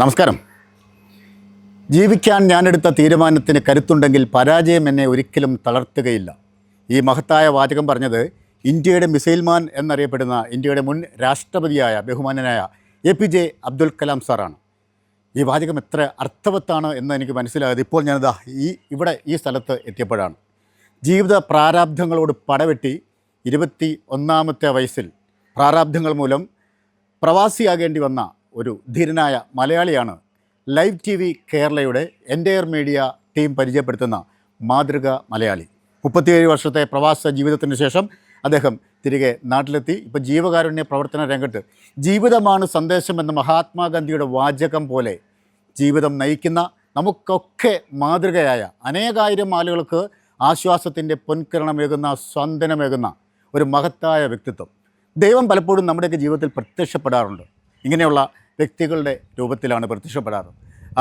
നമസ്കാരം. ജീവിക്കാൻ ഞാനെടുത്ത തീരുമാനത്തിന് കരുത്തുണ്ടെങ്കിൽ പരാജയം എന്നെ ഒരിക്കലും തളർത്തുകയില്ല. ഈ മഹത്തായ വാചകം പറഞ്ഞത് ഇന്ത്യയുടെ മിസൈൽമാൻ എന്നറിയപ്പെടുന്ന ഇന്ത്യയുടെ മുൻ രാഷ്ട്രപതിയായ ബഹുമാനനായ APJ അബ്ദുൽ കലാം സാറാണ്. ഈ വാചകം എത്ര അർത്ഥവത്താണ് എന്ന് എനിക്ക് മനസ്സിലായത് ഇപ്പോൾ ഞാനിതാ ഈ സ്ഥലത്ത് എത്തിയപ്പോഴാണ്. ജീവിത പ്രാരാബ്ധങ്ങളോട് പടവെട്ടി 21ാമത്തെ വയസ്സിൽ പ്രാരാബ്ധങ്ങൾ മൂലം പ്രവാസിയാകേണ്ടി വന്ന ഒരു ധീരനായ മലയാളിയാണ് ലൈവ് TV കേരളയുടെ എൻ്റയർ മീഡിയ ടീം പരിചയപ്പെടുത്തുന്ന മാതൃക മലയാളി. 37 വർഷത്തെ പ്രവാസ ജീവിതത്തിന് ശേഷം അദ്ദേഹം തിരികെ നാട്ടിലെത്തി. ഇപ്പോൾ ജീവകാരുണ്യ പ്രവർത്തന രംഗത്ത് ജീവിതമാണ് സന്ദേശം എന്ന മഹാത്മാഗാന്ധിയുടെ വാചകം പോലെ ജീവിതം നയിക്കുന്ന നമുക്കൊക്കെ മാതൃകയായ അനേകായിരം ആളുകൾക്ക് ആശ്വാസത്തിൻ്റെ പൊൻകിരണമേകുന്ന സ്വാന്തനമേകുന്ന ഒരു മഹത്തായ വ്യക്തിത്വം. ദൈവം പലപ്പോഴും നമ്മുടെയൊക്കെ ജീവിതത്തിൽ പ്രത്യക്ഷപ്പെടാറുണ്ട്. ഇങ്ങനെയുള്ള വ്യക്തികളുടെ രൂപത്തിലാണ് പ്രത്യക്ഷപ്പെടാറ്.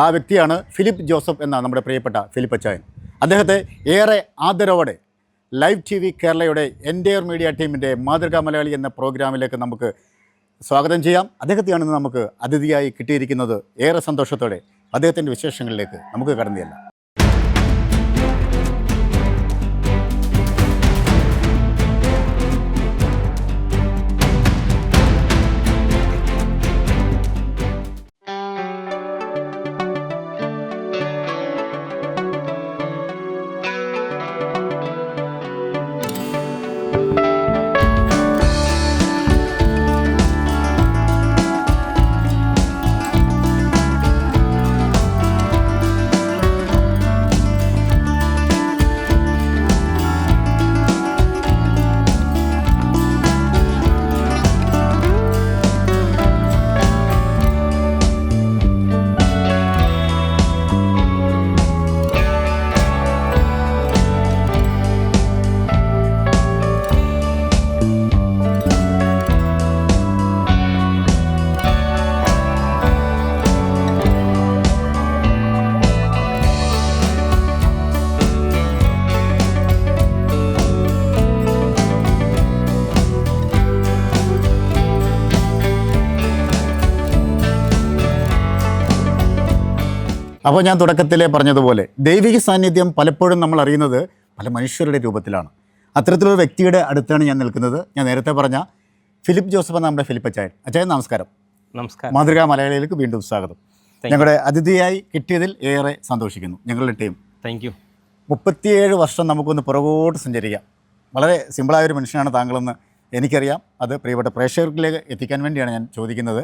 ആ വ്യക്തിയാണ് ഫിലിപ്പ് ജോസഫ് എന്ന നമ്മുടെ പ്രിയപ്പെട്ട ഫിലിപ്പ് അച്ചായൻ. അദ്ദേഹത്തെ ഏറെ ആദരവോടെ ലൈവ് TV കേരളയുടെ എൻ്റയർ മീഡിയ ടീമിൻ്റെ മാതൃകാ മലയാളി എന്ന പ്രോഗ്രാമിലേക്ക് നമുക്ക് സ്വാഗതം ചെയ്യാം. അദ്ദേഹത്തെയാണ് ഇന്ന് നമുക്ക് അതിഥിയായി കിട്ടിയിരിക്കുന്നത്. ഏറെ സന്തോഷത്തോടെ അദ്ദേഹത്തിൻ്റെ വിശേഷങ്ങളിലേക്ക് നമുക്ക് കടന്നു ചെല്ലാം. അപ്പോൾ ഞാൻ തുടക്കത്തിലേ പറഞ്ഞതുപോലെ ദൈവിക സാന്നിധ്യം പലപ്പോഴും നമ്മൾ അറിയുന്നത് പല മനുഷ്യരുടെ രൂപത്തിലാണ്. അത്തരത്തിലൊരു വ്യക്തിയുടെ അടുത്താണ് ഞാൻ നിൽക്കുന്നത്. ഞാൻ നേരത്തെ പറഞ്ഞ ഫിലിപ്പ് ജോസഫ് എന്ന നമ്മുടെ ഫിലിപ്പ് അച്ചായൻ. അച്ചായൻ നമസ്കാരം. നമസ്കാരം. മാതൃകാ മലയാളിയിലേക്ക് വീണ്ടും സ്വാഗതം. ഞങ്ങളുടെ അതിഥിയായി കിട്ടിയതിൽ ഏറെ സന്തോഷിക്കുന്നു. ഞങ്ങളുടെ ടീം താങ്ക് യു. 37 വർഷം നമുക്കൊന്ന് പുറകോട്ട് സഞ്ചരിക്കാം. വളരെ സിമ്പിളായൊരു മനുഷ്യനാണ് താങ്കളെന്ന് എനിക്കറിയാം. അത് പ്രിയപ്പെട്ട പ്രേക്ഷകരിലേക്ക് എത്തിക്കാൻ വേണ്ടിയാണ് ഞാൻ ചോദിക്കുന്നത്.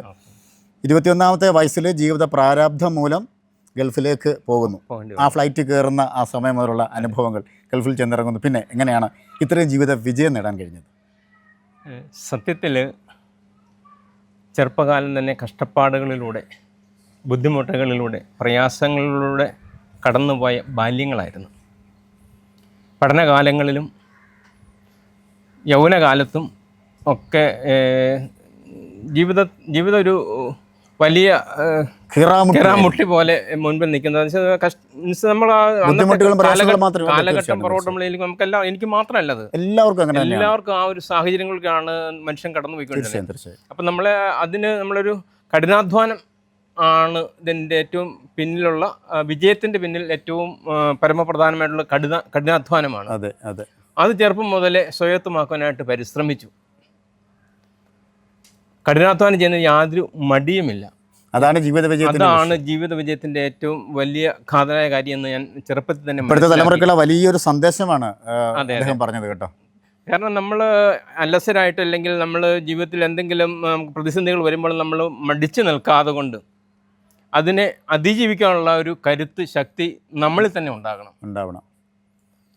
21ാമത്തെ വയസ്സിൽ ജീവിത പ്രാരാബ്ധം മൂലം ഗൾഫിലേക്ക് പോകുന്നു. ആ ഫ്ലൈറ്റ് കയറുന്ന ആ സമയം മുതലുള്ള അനുഭവങ്ങൾ, ഗൾഫിൽ ചെന്നിറങ്ങുന്നു, പിന്നെ എങ്ങനെയാണ് ഇത്രയും ജീവിത വിജയം നേടാൻ കഴിഞ്ഞത്? സത്യത്തിൽ ചെറുപ്പകാലം തന്നെ കഷ്ടപ്പാടുകളിലൂടെ, ബുദ്ധിമുട്ടുകളിലൂടെ, പ്രയാസങ്ങളിലൂടെ കടന്നുപോയ ബാല്യങ്ങളായിരുന്നു. പഠനകാലങ്ങളിലും യൗവനകാലത്തും ഒക്കെ ജീവിതം ഒരു വലിയ കിറാമുട്ടി പോലെ മുൻപിൽ നിൽക്കുന്നത്. നമ്മൾ കാലഘട്ടം പുറകോട്ടുമ്പോഴേക്കും നമുക്കെല്ലാം, എനിക്ക് മാത്രമല്ല, അത് എല്ലാവർക്കും ആ ഒരു സാഹചര്യങ്ങൾക്കാണ് മനുഷ്യൻ കടന്നു പോയിക്കൊണ്ടിരുന്നത്. അപ്പം നമ്മളൊരു കഠിനാധ്വാനം ആണ് ഇതിൻ്റെ ഏറ്റവും പിന്നിലുള്ള വിജയത്തിൻ്റെ പിന്നിൽ ഏറ്റവും പരമപ്രധാനമായിട്ടുള്ള കഠിനാധ്വാനമാണ്. അത് ചെറുപ്പം മുതലേ സ്വായത്തമാക്കാനായിട്ട് പരിശ്രമിച്ചു. കഠിനാധ്വാനം ചെയ്യുന്ന യാതൊരു മടിയുമില്ല. അതാണ് ജീവിത വിജയത്തിന്റെ ഏറ്റവും വലിയ ഘാതനായ കാര്യം എന്ന് ഞാൻ ചെറുപ്പത്തിൽ തന്നെ തലമുറക്കുള്ള വലിയൊരു സന്ദേശമാണ് അദ്ദേഹം പറഞ്ഞത് കേട്ടോ. കാരണം നമ്മൾ അലസരായിട്ട്, അല്ലെങ്കിൽ നമ്മൾ ജീവിതത്തിൽ എന്തെങ്കിലും പ്രതിസന്ധികൾ വരുമ്പോൾ നമ്മൾ മടിച്ചു നിൽക്കാതെ കൊണ്ട് അതിനെ അതിജീവിക്കാനുള്ള ഒരു കരുത്ത്, ശക്തി നമ്മളിൽ തന്നെ ഉണ്ടാകണം.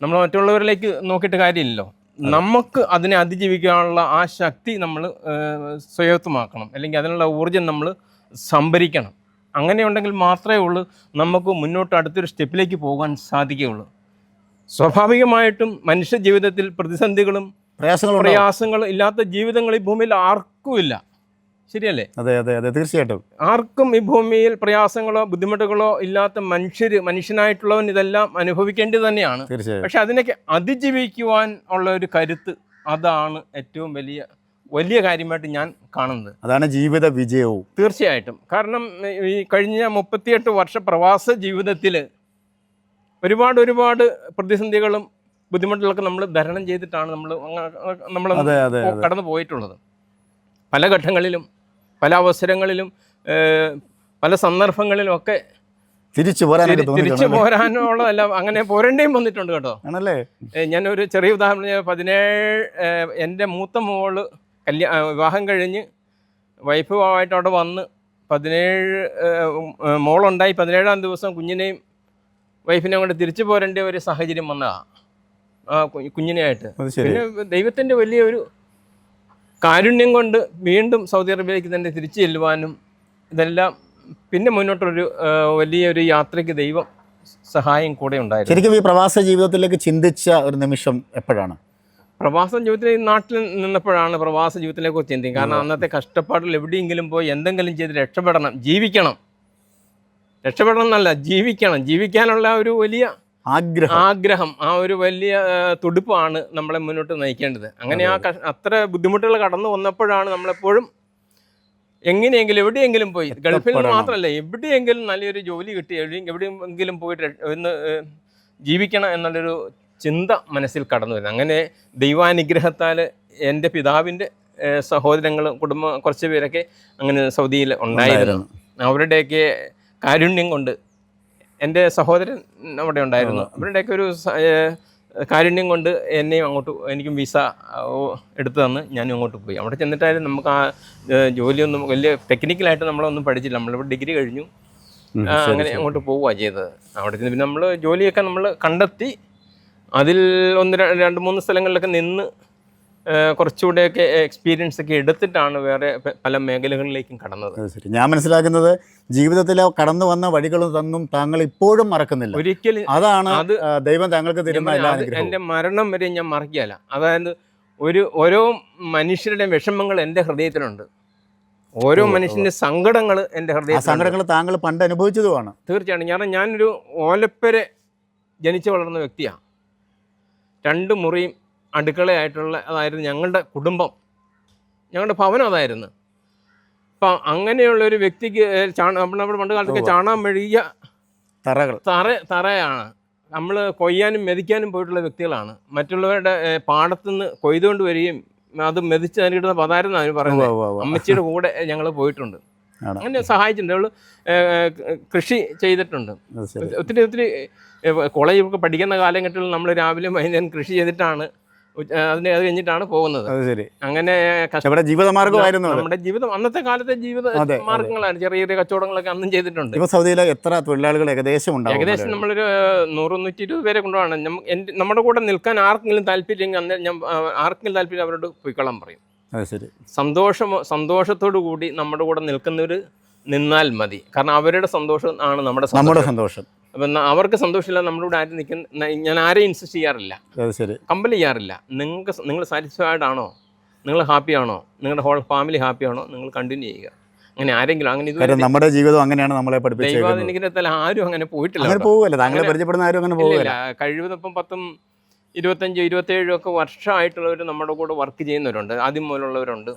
നമ്മൾ മറ്റുള്ളവരിലേക്ക് നോക്കിയിട്ട് കാര്യമില്ലല്ലോ. നമുക്ക് അതിനെ അതിജീവിക്കാനുള്ള ആ ശക്തി നമ്മൾ സ്വായത്തമാക്കണം, അല്ലെങ്കിൽ അതിനുള്ള ഊർജ്ജം നമ്മൾ സംഭരിക്കണം. അങ്ങനെയുണ്ടെങ്കിൽ മാത്രമേ ഉള്ളൂ നമുക്ക് മുന്നോട്ട് അടുത്തൊരു സ്റ്റെപ്പിലേക്ക് പോകാൻ സാധിക്കുകയുള്ളൂ. സ്വാഭാവികമായിട്ടും മനുഷ്യ ജീവിതത്തിൽ പ്രതിസന്ധികളും പ്രയാസങ്ങളും ഇല്ലാത്ത ജീവിതങ്ങൾ ഈ ഭൂമിയിൽ ആർക്കുമില്ല. ശരിയല്ലേ? അതെ അതെ അതെ, തീർച്ചയായിട്ടും. ആർക്കും ഈ ഭൂമിയിൽ പ്രയാസങ്ങളോ ബുദ്ധിമുട്ടുകളോ ഇല്ലാത്ത മനുഷ്യനായിട്ടുള്ളവൻ ഇതെല്ലാം അനുഭവിക്കേണ്ടത് തന്നെയാണ്. പക്ഷെ അതിനൊക്കെ അതിജീവിക്കുവാൻ ഉള്ള ഒരു കരുത്ത്, അതാണ് ഏറ്റവും വലിയ വലിയ കാര്യമായിട്ട് ഞാൻ കാണുന്നത്. അതാണ് ജീവിത വിജയവും. തീർച്ചയായിട്ടും. കാരണം ഈ കഴിഞ്ഞ 38 വർഷ പ്രവാസ ജീവിതത്തിൽ ഒരുപാട് പ്രതിസന്ധികളും ബുദ്ധിമുട്ടുകളൊക്കെ നമ്മൾ തരണം ചെയ്തിട്ടാണ് നമ്മൾ കടന്നു പോയിട്ടുള്ളത്. പല ഘട്ടങ്ങളിലും പല അവസരങ്ങളിലും പല സന്ദർഭങ്ങളിലും ഒക്കെ തിരിച്ചു പോരാനുള്ളതല്ല, അങ്ങനെ പോരേണ്ടിയും വന്നിട്ടുണ്ട് കേട്ടോ. ആണല്ലേ? ഞാനൊരു ചെറിയ ഉദാഹരണം, എൻ്റെ മൂത്ത മോള് വിവാഹം കഴിഞ്ഞ് വൈഫുമായിട്ട് അവിടെ വന്ന് 17 മോളുണ്ടായി 17-ാം ദിവസം കുഞ്ഞിനെയും വൈഫിനെ കൊണ്ട് തിരിച്ചു പോരേണ്ട ഒരു സാഹചര്യം വന്നതാണ് കുഞ്ഞിനെയായിട്ട്. പിന്നെ ദൈവത്തിൻ്റെ വലിയൊരു കാരുണ്യം കൊണ്ട് വീണ്ടും സൗദി അറേബ്യയിലേക്ക് തന്നെ തിരിച്ചു ചെല്ലുവാനും ഇതെല്ലാം പിന്നെ മുന്നോട്ടൊരു വലിയൊരു യാത്രയ്ക്ക് ദൈവം സഹായം കൂടെ ഉണ്ടായിരുന്നു. ശരിക്കും ഈ പ്രവാസ ജീവിതത്തിലേക്ക് ചിന്തിച്ച ഒരു നിമിഷം എപ്പോഴാണ്? പ്രവാസ ജീവിതത്തിൽ നാട്ടിൽ നിന്നപ്പോഴാണ് പ്രവാസ ജീവിതത്തിലേക്ക് ചിന്തിക്കും. കാരണം അന്നത്തെ കഷ്ടപ്പാടിൽ എവിടെയെങ്കിലും പോയി എന്തെങ്കിലും ചെയ്ത് രക്ഷപ്പെടണം, ജീവിക്കണം എന്നല്ല, ജീവിക്കാനുള്ള ഒരു വലിയ ആഗ്രഹം, ആ ഒരു വലിയ തുടിപ്പാണ് നമ്മളെ മുന്നോട്ട് നയിക്കേണ്ടത്. അങ്ങനെ അത്ര ബുദ്ധിമുട്ടുകൾ കടന്നു വന്നപ്പോഴാണ് നമ്മളെപ്പോഴും എങ്ങനെയെങ്കിലും എവിടെയെങ്കിലും പോയി, ഗൾഫിൽ മാത്രമല്ല എവിടെയെങ്കിലും നല്ലൊരു ജോലി കിട്ടി എവിടെയെങ്കിലും പോയിട്ട് ഒന്ന് ജീവിക്കണം എന്നുള്ളൊരു ചിന്ത മനസ്സിൽ കടന്നു വരുന്നത്. അങ്ങനെ ദൈവാനുഗ്രഹത്താൽ എൻ്റെ പിതാവിൻ്റെ സഹോദരങ്ങളും കുടുംബം കുറച്ച് പേരൊക്കെ അങ്ങനെ സൗദിയിൽ ഉണ്ടായിരുന്നു. അവരുടെയൊക്കെ കാരുണ്യം കൊണ്ട്, എൻ്റെ സഹോദരൻ അവിടെ ഉണ്ടായിരുന്നു, അവരുടെയൊക്കെ ഒരു കാരുണ്യം കൊണ്ട് എന്നെയും എനിക്കും വിസ എടുത്തു തന്ന് ഞാനും അങ്ങോട്ട് പോയി. അവിടെ ചെന്നിട്ടായാലും നമുക്ക് ആ ജോലിയൊന്നും വലിയ ടെക്നിക്കലായിട്ട് നമ്മളൊന്നും പഠിച്ചില്ല. നമ്മളിവിടെ ഡിഗ്രി കഴിഞ്ഞു, അങ്ങനെ അങ്ങോട്ട് പോവുകയാണ് ചെയ്തത്. അവിടെ ചെന്ന് പിന്നെ നമ്മൾ ജോലിയൊക്കെ നമ്മൾ കണ്ടെത്തി അതിൽ 1-2-3 സ്ഥലങ്ങളിലൊക്കെ നിന്ന് കുറച്ചുകൂടെയൊക്കെ എക്സ്പീരിയൻസ് ഒക്കെ എടുത്തിട്ടാണ് വേറെ പല മേഖലകളിലേക്കും കടന്നത്. ഞാൻ മനസ്സിലാക്കുന്നത് ജീവിതത്തിൽ കടന്നു വന്ന വഴികളൊന്നും താങ്കൾ ഇപ്പോഴും മറക്കുന്നില്ല. ഒരിക്കലും. അതാണ് ദൈവം താങ്കൾക്ക് തരുന്ന എൻ്റെ മരണം വരെ ഞാൻ മറക്കുകയല്ല. അതായത് ഓരോ മനുഷ്യരുടെ വിഷമങ്ങൾ എൻ്റെ ഹൃദയത്തിലുണ്ട്, ഓരോ മനുഷ്യൻ്റെ സങ്കടങ്ങൾ എൻ്റെ ഹൃദയത്തിൽ. സങ്കടങ്ങൾ താങ്കൾ പണ്ട് അനുഭവിച്ചതുമാണ്. തീർച്ചയായിട്ടും. ഞാനൊരു ഓലപ്പരെ ജനിച്ചു വളർന്ന വ്യക്തിയാണ്. 2 മുറിയും അടുക്കളയായിട്ടുള്ള അതായിരുന്നു ഞങ്ങളുടെ കുടുംബം, ഞങ്ങളുടെ ഭവനം അതായിരുന്നു. അപ്പം അങ്ങനെയുള്ളൊരു വ്യക്തിക്ക് നമ്മുടെ പണ്ട് കാലത്തൊക്കെ ചാണാൻ മെഴുകിയ തറയാണ്. നമ്മൾ കൊയ്യാനും മെതിക്കാനും പോയിട്ടുള്ള വ്യക്തികളാണ്. മറ്റുള്ളവരുടെ പാടത്തുനിന്ന് കൊയ്തുകൊണ്ട് വരികയും അത് മെതിച്ച് അതിനിടുന്ന പതാരം അവർ പറയുന്നത്. അമ്മച്ചിയുടെ കൂടെ ഞങ്ങൾ പോയിട്ടുണ്ട്, അങ്ങനെ സഹായിച്ചിട്ടുണ്ട്. അവൾ കൃഷി ചെയ്തിട്ടുണ്ട്. ഒത്തിരി കോളേജൊക്കെ പഠിക്കുന്ന കാലഘട്ടത്തിൽ നമ്മൾ രാവിലെ വൈകുന്നേരം കൃഷി ചെയ്തിട്ടാണ് അത് കഴിഞ്ഞിട്ടാണ് പോകുന്നത്. അങ്ങനെ ജീവിതമാർഗമായിരുന്നു നമ്മുടെ ജീവിതം. അന്നത്തെ കാലത്തെ ജീവിത മാർഗങ്ങളാണ്. ചെറിയ കച്ചവടങ്ങളൊക്കെ അന്നും ചെയ്തിട്ടുണ്ട്. സൗദിയിലെ എത്ര തൊഴിലാളികൾ ഏകദേശം നമ്മളൊരു 100-120 പേരെ കൊണ്ടുപോകണം. നമ്മുടെ കൂടെ നിൽക്കാൻ ആർക്കെങ്കിലും താല്പര്യം അവരോട് പോയിക്കൊള്ളാൻ പറയും. സന്തോഷത്തോടു കൂടി നമ്മുടെ കൂടെ നിൽക്കുന്നവർ നിന്നാൽ മതി. കാരണം അവരുടെ സന്തോഷം ആണ് നമ്മുടെ സന്തോഷം. അപ്പം അവർക്ക് സന്തോഷമില്ല നമ്മുടെ കൂടെ ആരും ഞാൻ ആരെയും ഇൻസിസ്റ്റ് ചെയ്യാറില്ല, കമ്പൽ ചെയ്യാറില്ല. നിങ്ങൾ സാറ്റിസ്ഫൈഡ് ആണോ, നിങ്ങൾ ഹാപ്പി ആണോ, നിങ്ങളുടെ ഹോൾ ഫാമിലി ഹാപ്പി ആണോ, നിങ്ങൾ കണ്ടിന്യൂ ചെയ്യുക. അങ്ങനെ ആരെങ്കിലും അങ്ങനെ നമ്മുടെ ജീവിതം അങ്ങനെയാണ് നമ്മളെ പഠിപ്പിച്ചത്. ദൈവാനുഗ്രഹത്താൽ ആരും അങ്ങനെ പോയിട്ടില്ല. കഴിവതിപ്പം 10-25-27 ഒക്കെ വർഷമായിട്ടുള്ളവർ നമ്മുടെ കൂടെ വർക്ക് ചെയ്യുന്നവരുണ്ട്, ആദ്യം മുതലുള്ളവരുണ്ട്.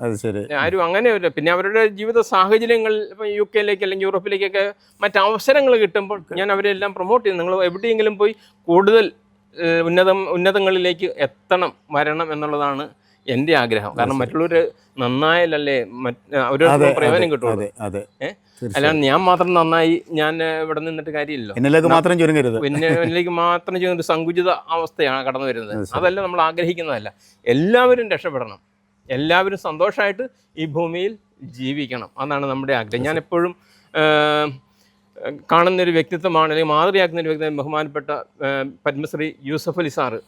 ആരും അങ്ങനെ പിന്നെ അവരുടെ ജീവിത സാഹചര്യങ്ങൾ ഇപ്പം UK അല്ലെങ്കിൽ യൂറോപ്പിലേക്കൊക്കെ മറ്റവസരങ്ങൾ കിട്ടുമ്പോൾ ഞാൻ അവരെല്ലാം പ്രൊമോട്ട് ചെയ്യും. നിങ്ങൾ എവിടെയെങ്കിലും പോയി കൂടുതൽ ഉന്നതങ്ങളിലേക്ക് വരണം എന്നുള്ളതാണ് എൻ്റെ ആഗ്രഹം. കാരണം മറ്റുള്ളവർ നന്നായാലല്ലേ ഒരു പ്രയോജനം കിട്ടുള്ളൂ. അല്ലാണ്ട് ഞാൻ മാത്രം നന്നായി ഞാൻ ഇവിടെ നിന്നിട്ട് കാര്യമില്ലല്ലോ. എന്നിലേക്ക് മാത്രം ഒരു സങ്കുചിത അവസ്ഥയാണ് കടന്നു വരുന്നത്. അതല്ല നമ്മൾ ആഗ്രഹിക്കുന്നതല്ല. എല്ലാവരും രക്ഷപ്പെടണം, എല്ലാവരും സന്തോഷമായിട്ട് ഈ ഭൂമിയിൽ ജീവിക്കണം, അതാണ് നമ്മുടെ ആഗ്രഹം. ഞാൻ എപ്പോഴും കാണുന്നൊരു വ്യക്തിത്വമാണ്, അല്ലെങ്കിൽ മാതൃയാക്കുന്നൊരു വ്യക്തിത്വം ബഹുമാനപ്പെട്ട പത്മശ്രീ യൂസഫ് അലി സാറ്.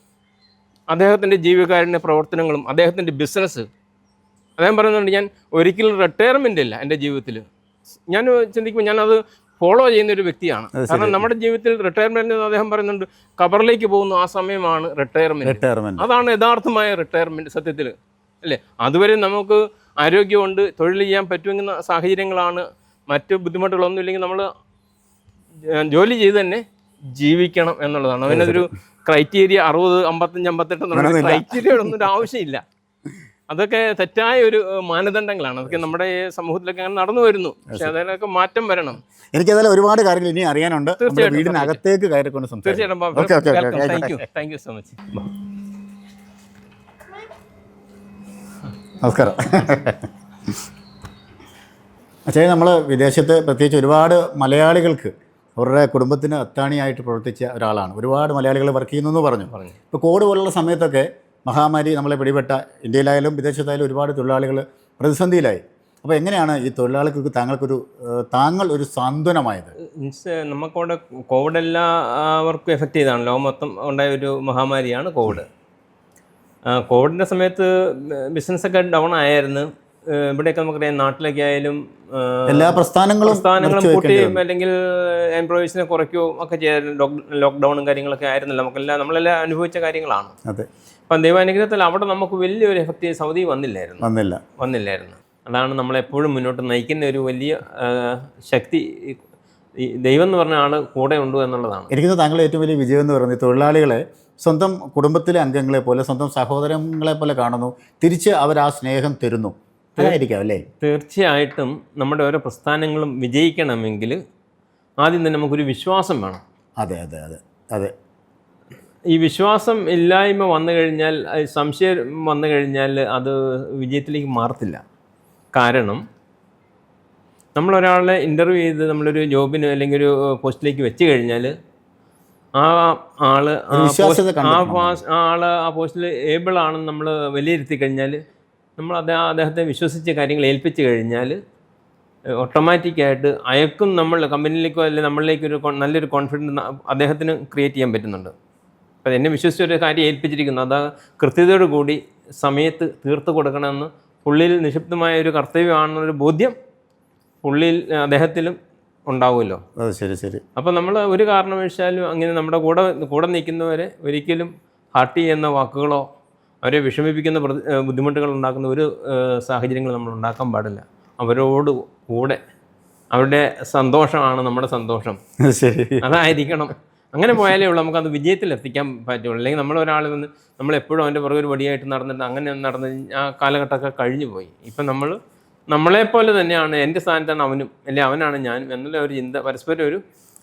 അദ്ദേഹത്തിൻ്റെ ജീവകാരുണ്യ പ്രവർത്തനങ്ങളും അദ്ദേഹത്തിൻ്റെ ബിസിനസ്. അദ്ദേഹം പറയുന്നുണ്ട്, ഞാൻ ഒരിക്കലും റിട്ടയർമെൻ്റ് ഇല്ല എൻ്റെ ജീവിതത്തിൽ. ഞാൻ ചിന്തിക്കുമ്പോൾ ഞാനത് ഫോളോ ചെയ്യുന്നൊരു വ്യക്തിയാണ്. കാരണം നമ്മുടെ ജീവിതത്തിൽ റിട്ടയർമെൻറ്റ് അദ്ദേഹം പറയുന്നുണ്ട്, ഖബറിലേക്ക് പോകുന്ന ആ സമയമാണ് റിട്ടയർമെൻറ്റ്. അതാണ് യഥാർത്ഥമായ റിട്ടയർമെൻറ്റ് സത്യത്തിൽ, അല്ലേ? അതുവരെ നമുക്ക് ആരോഗ്യമുണ്ട്, തൊഴിൽ ചെയ്യാൻ പറ്റുമെന്ന സാഹചര്യങ്ങളാണ്. മറ്റ് ബുദ്ധിമുട്ടുകളൊന്നും ഇല്ലെങ്കിൽ നമ്മൾ ജോലി ചെയ്ത് തന്നെ ജീവിക്കണം എന്നുള്ളതാണ്. അതിനൊരു ക്രൈറ്റീരിയ 60, 55, 58 എന്നുള്ള ക്രൈറ്റീരിയ ഒന്നും ഒരു ആവശ്യമില്ല. അതൊക്കെ തെറ്റായ ഒരു മാനദണ്ഡങ്ങളാണ്. അതൊക്കെ നമ്മുടെ ഈ സമൂഹത്തിലൊക്കെ അങ്ങനെ നടന്നു വരുന്നു. പക്ഷെ അതിനൊക്കെ മാറ്റം വരണം. എനിക്കതിൽ ഒരുപാട് കാര്യങ്ങൾ ഇനി അറിയാനുണ്ട്. നമ്മുടെ വീടിനകത്തേക്ക് കയറിക്കൊണ്ട് തീർച്ചയായിട്ടും. സംസാരിക്കാം. Thank you so much. നമസ്കാരം. അച്ഛാ, നമ്മൾ വിദേശത്ത് പ്രത്യേകിച്ച് ഒരുപാട് മലയാളികൾക്ക് അവരുടെ കുടുംബത്തിന് അത്താണിയായിട്ട് പ്രവർത്തിച്ച ഒരാളാണ്. ഒരുപാട് മലയാളികൾ വർക്ക് ചെയ്യുന്നു പറഞ്ഞു. ഇപ്പോൾ കോവിഡ് പോലുള്ള സമയത്തൊക്കെ മഹാമാരി നമ്മളെ പിടിപെട്ട ഇന്ത്യയിലായാലും വിദേശത്തായാലും ഒരുപാട് തൊഴിലാളികൾ പ്രതിസന്ധിയിലായി. അപ്പോൾ എങ്ങനെയാണ് ഈ തൊഴിലാളികൾക്ക് താങ്കൾ ഒരു സാന്ത്വനമായത്? മീൻസ് നമുക്കവിടെ കോവിഡ് എല്ലാവർക്കും എഫക്റ്റ് ചെയ്തതാണ്. ലോകം മൊത്തം ഉണ്ടായ ഒരു മഹാമാരിയാണ് കോവിഡ്. കോവിഡിൻ്റെ സമയത്ത് ബിസിനസ്സൊക്കെ ഡൗൺ ആയിരുന്നു. ഇവിടെയൊക്കെ നമുക്കറിയാം, നാട്ടിലൊക്കെ ആയാലും എല്ലാ പ്രസ്ഥാനങ്ങളും കൂട്ടുകയും അല്ലെങ്കിൽ എംപ്ലോയീസിനെ കുറയ്ക്കുകയോ ഒക്കെ ചെയ്യായിരുന്നു. ലോക്ക്ഡൗണും കാര്യങ്ങളൊക്കെ ആയിരുന്നല്ലോ, നമ്മളെല്ലാം അനുഭവിച്ച കാര്യങ്ങളാണ്. അതെ. അപ്പം ദൈവാനുഗ്രഹത്തിൽ അവിടെ നമുക്ക് വലിയൊരു എഫക്റ്റ് സൗദി വന്നില്ലായിരുന്നു. അതാണ് നമ്മളെപ്പോഴും മുന്നോട്ട് നയിക്കുന്ന ഒരു വലിയ ശക്തി. ദൈവം എന്ന് പറഞ്ഞ ആൾ കൂടെ ഉണ്ട് എന്നുള്ളതാണ്. എനിക്ക് താങ്കളുടെ ഏറ്റവും വലിയ വിജയം എന്ന് പറയുന്നത് തൊഴിലാളികളെ സ്വന്തം കുടുംബത്തിലെ അംഗങ്ങളെ പോലെ, സ്വന്തം സഹോദരങ്ങളെ പോലെ കാണുന്നു. തിരിച്ച് അവർ ആ സ്നേഹം തരുന്നു. അതായിരിക്കാം അല്ലേ? തീർച്ചയായിട്ടും. നമ്മുടെ ഓരോ പ്രസ്ഥാനങ്ങളും വിജയിക്കണമെങ്കിൽ ആദ്യം തന്നെ നമുക്കൊരു വിശ്വാസം വേണം. അതെ അതെ അതെ അതെ. ഈ വിശ്വാസം ഇല്ലായ്മ വന്നു കഴിഞ്ഞാൽ, സംശയം വന്നു കഴിഞ്ഞാൽ അത് വിജയത്തിലേക്ക് മാറത്തില്ല. കാരണം നമ്മളൊരാളെ ഇൻ്റർവ്യൂ ചെയ്ത് നമ്മളൊരു ജോബിന് അല്ലെങ്കിൽ ഒരു പോസ്റ്റിലേക്ക് വെച്ച് കഴിഞ്ഞാൽ ആ ആൾ ആ പോസ്റ്റിൽ ഏബിൾ ആണെന്ന് നമ്മൾ വിലയിരുത്തി കഴിഞ്ഞാൽ, നമ്മൾ അദ്ദേഹത്തെ വിശ്വസിച്ച കാര്യങ്ങൾ ഏൽപ്പിച്ച് കഴിഞ്ഞാൽ ഓട്ടോമാറ്റിക്കായിട്ട് അയക്കും. നമ്മൾ കമ്പനിയിലേക്കോ അല്ലെങ്കിൽ നമ്മളിലേക്കൊരു നല്ലൊരു കോൺഫിഡൻസ് അദ്ദേഹത്തിന് ക്രിയേറ്റ് ചെയ്യാൻ പറ്റുന്നുണ്ട്. അപ്പോൾ എന്നെ വിശ്വസിച്ചൊരു കാര്യം ഏൽപ്പിച്ചിരിക്കുന്നു, അത് കൃത്യതയോടു കൂടി സമയത്ത് തീർത്ത് കൊടുക്കണമെന്ന് പുള്ളിയിൽ നിക്ഷിപ്തമായ ഒരു കർത്തവ്യമാണെന്നൊരു ബോധ്യം പുള്ളിയിൽ അദ്ദേഹത്തിലും ഉണ്ടാവുമല്ലോ. ശരി. അപ്പോൾ നമ്മൾ ഒരു കാരണവശാലും അങ്ങനെ നമ്മുടെ കൂടെ നിൽക്കുന്നവരെ ഒരിക്കലും ഹർട്ട് ചെയ്യുന്ന വാക്കുകളോ അവരെ വിഷമിപ്പിക്കുന്ന ബുദ്ധിമുട്ടുകൾ ഉണ്ടാക്കുന്ന ഒരു സാഹചര്യങ്ങൾ നമ്മൾ ഉണ്ടാക്കാൻ പാടില്ല. അവരോട് കൂടെ അവരുടെ സന്തോഷമാണ് നമ്മുടെ സന്തോഷം. ശരി, അതായിരിക്കണം. അങ്ങനെ പോയാലേ ഉള്ളൂ നമുക്കത് വിജയത്തിൽ എത്തിക്കാൻ പറ്റുള്ളൂ. അല്ലെങ്കിൽ നമ്മളൊരാൾ വന്ന് നമ്മളെപ്പോഴും അവൻ്റെ പുറകെ ഒരു വടിയായിട്ട് നടന്നിട്ട് അങ്ങനെ നടന്ന് ആ കാലഘട്ടമൊക്കെ കഴിഞ്ഞു പോയി. ഇപ്പം നമ്മളെപ്പോലെ തന്നെയാണ്, എൻ്റെ സ്ഥാനത്താണ് അവനും, അല്ലെങ്കിൽ അവനാണ് ഞാനും എന്നുള്ള ഒരു ചിന്ത, പരസ്പരം ഒരു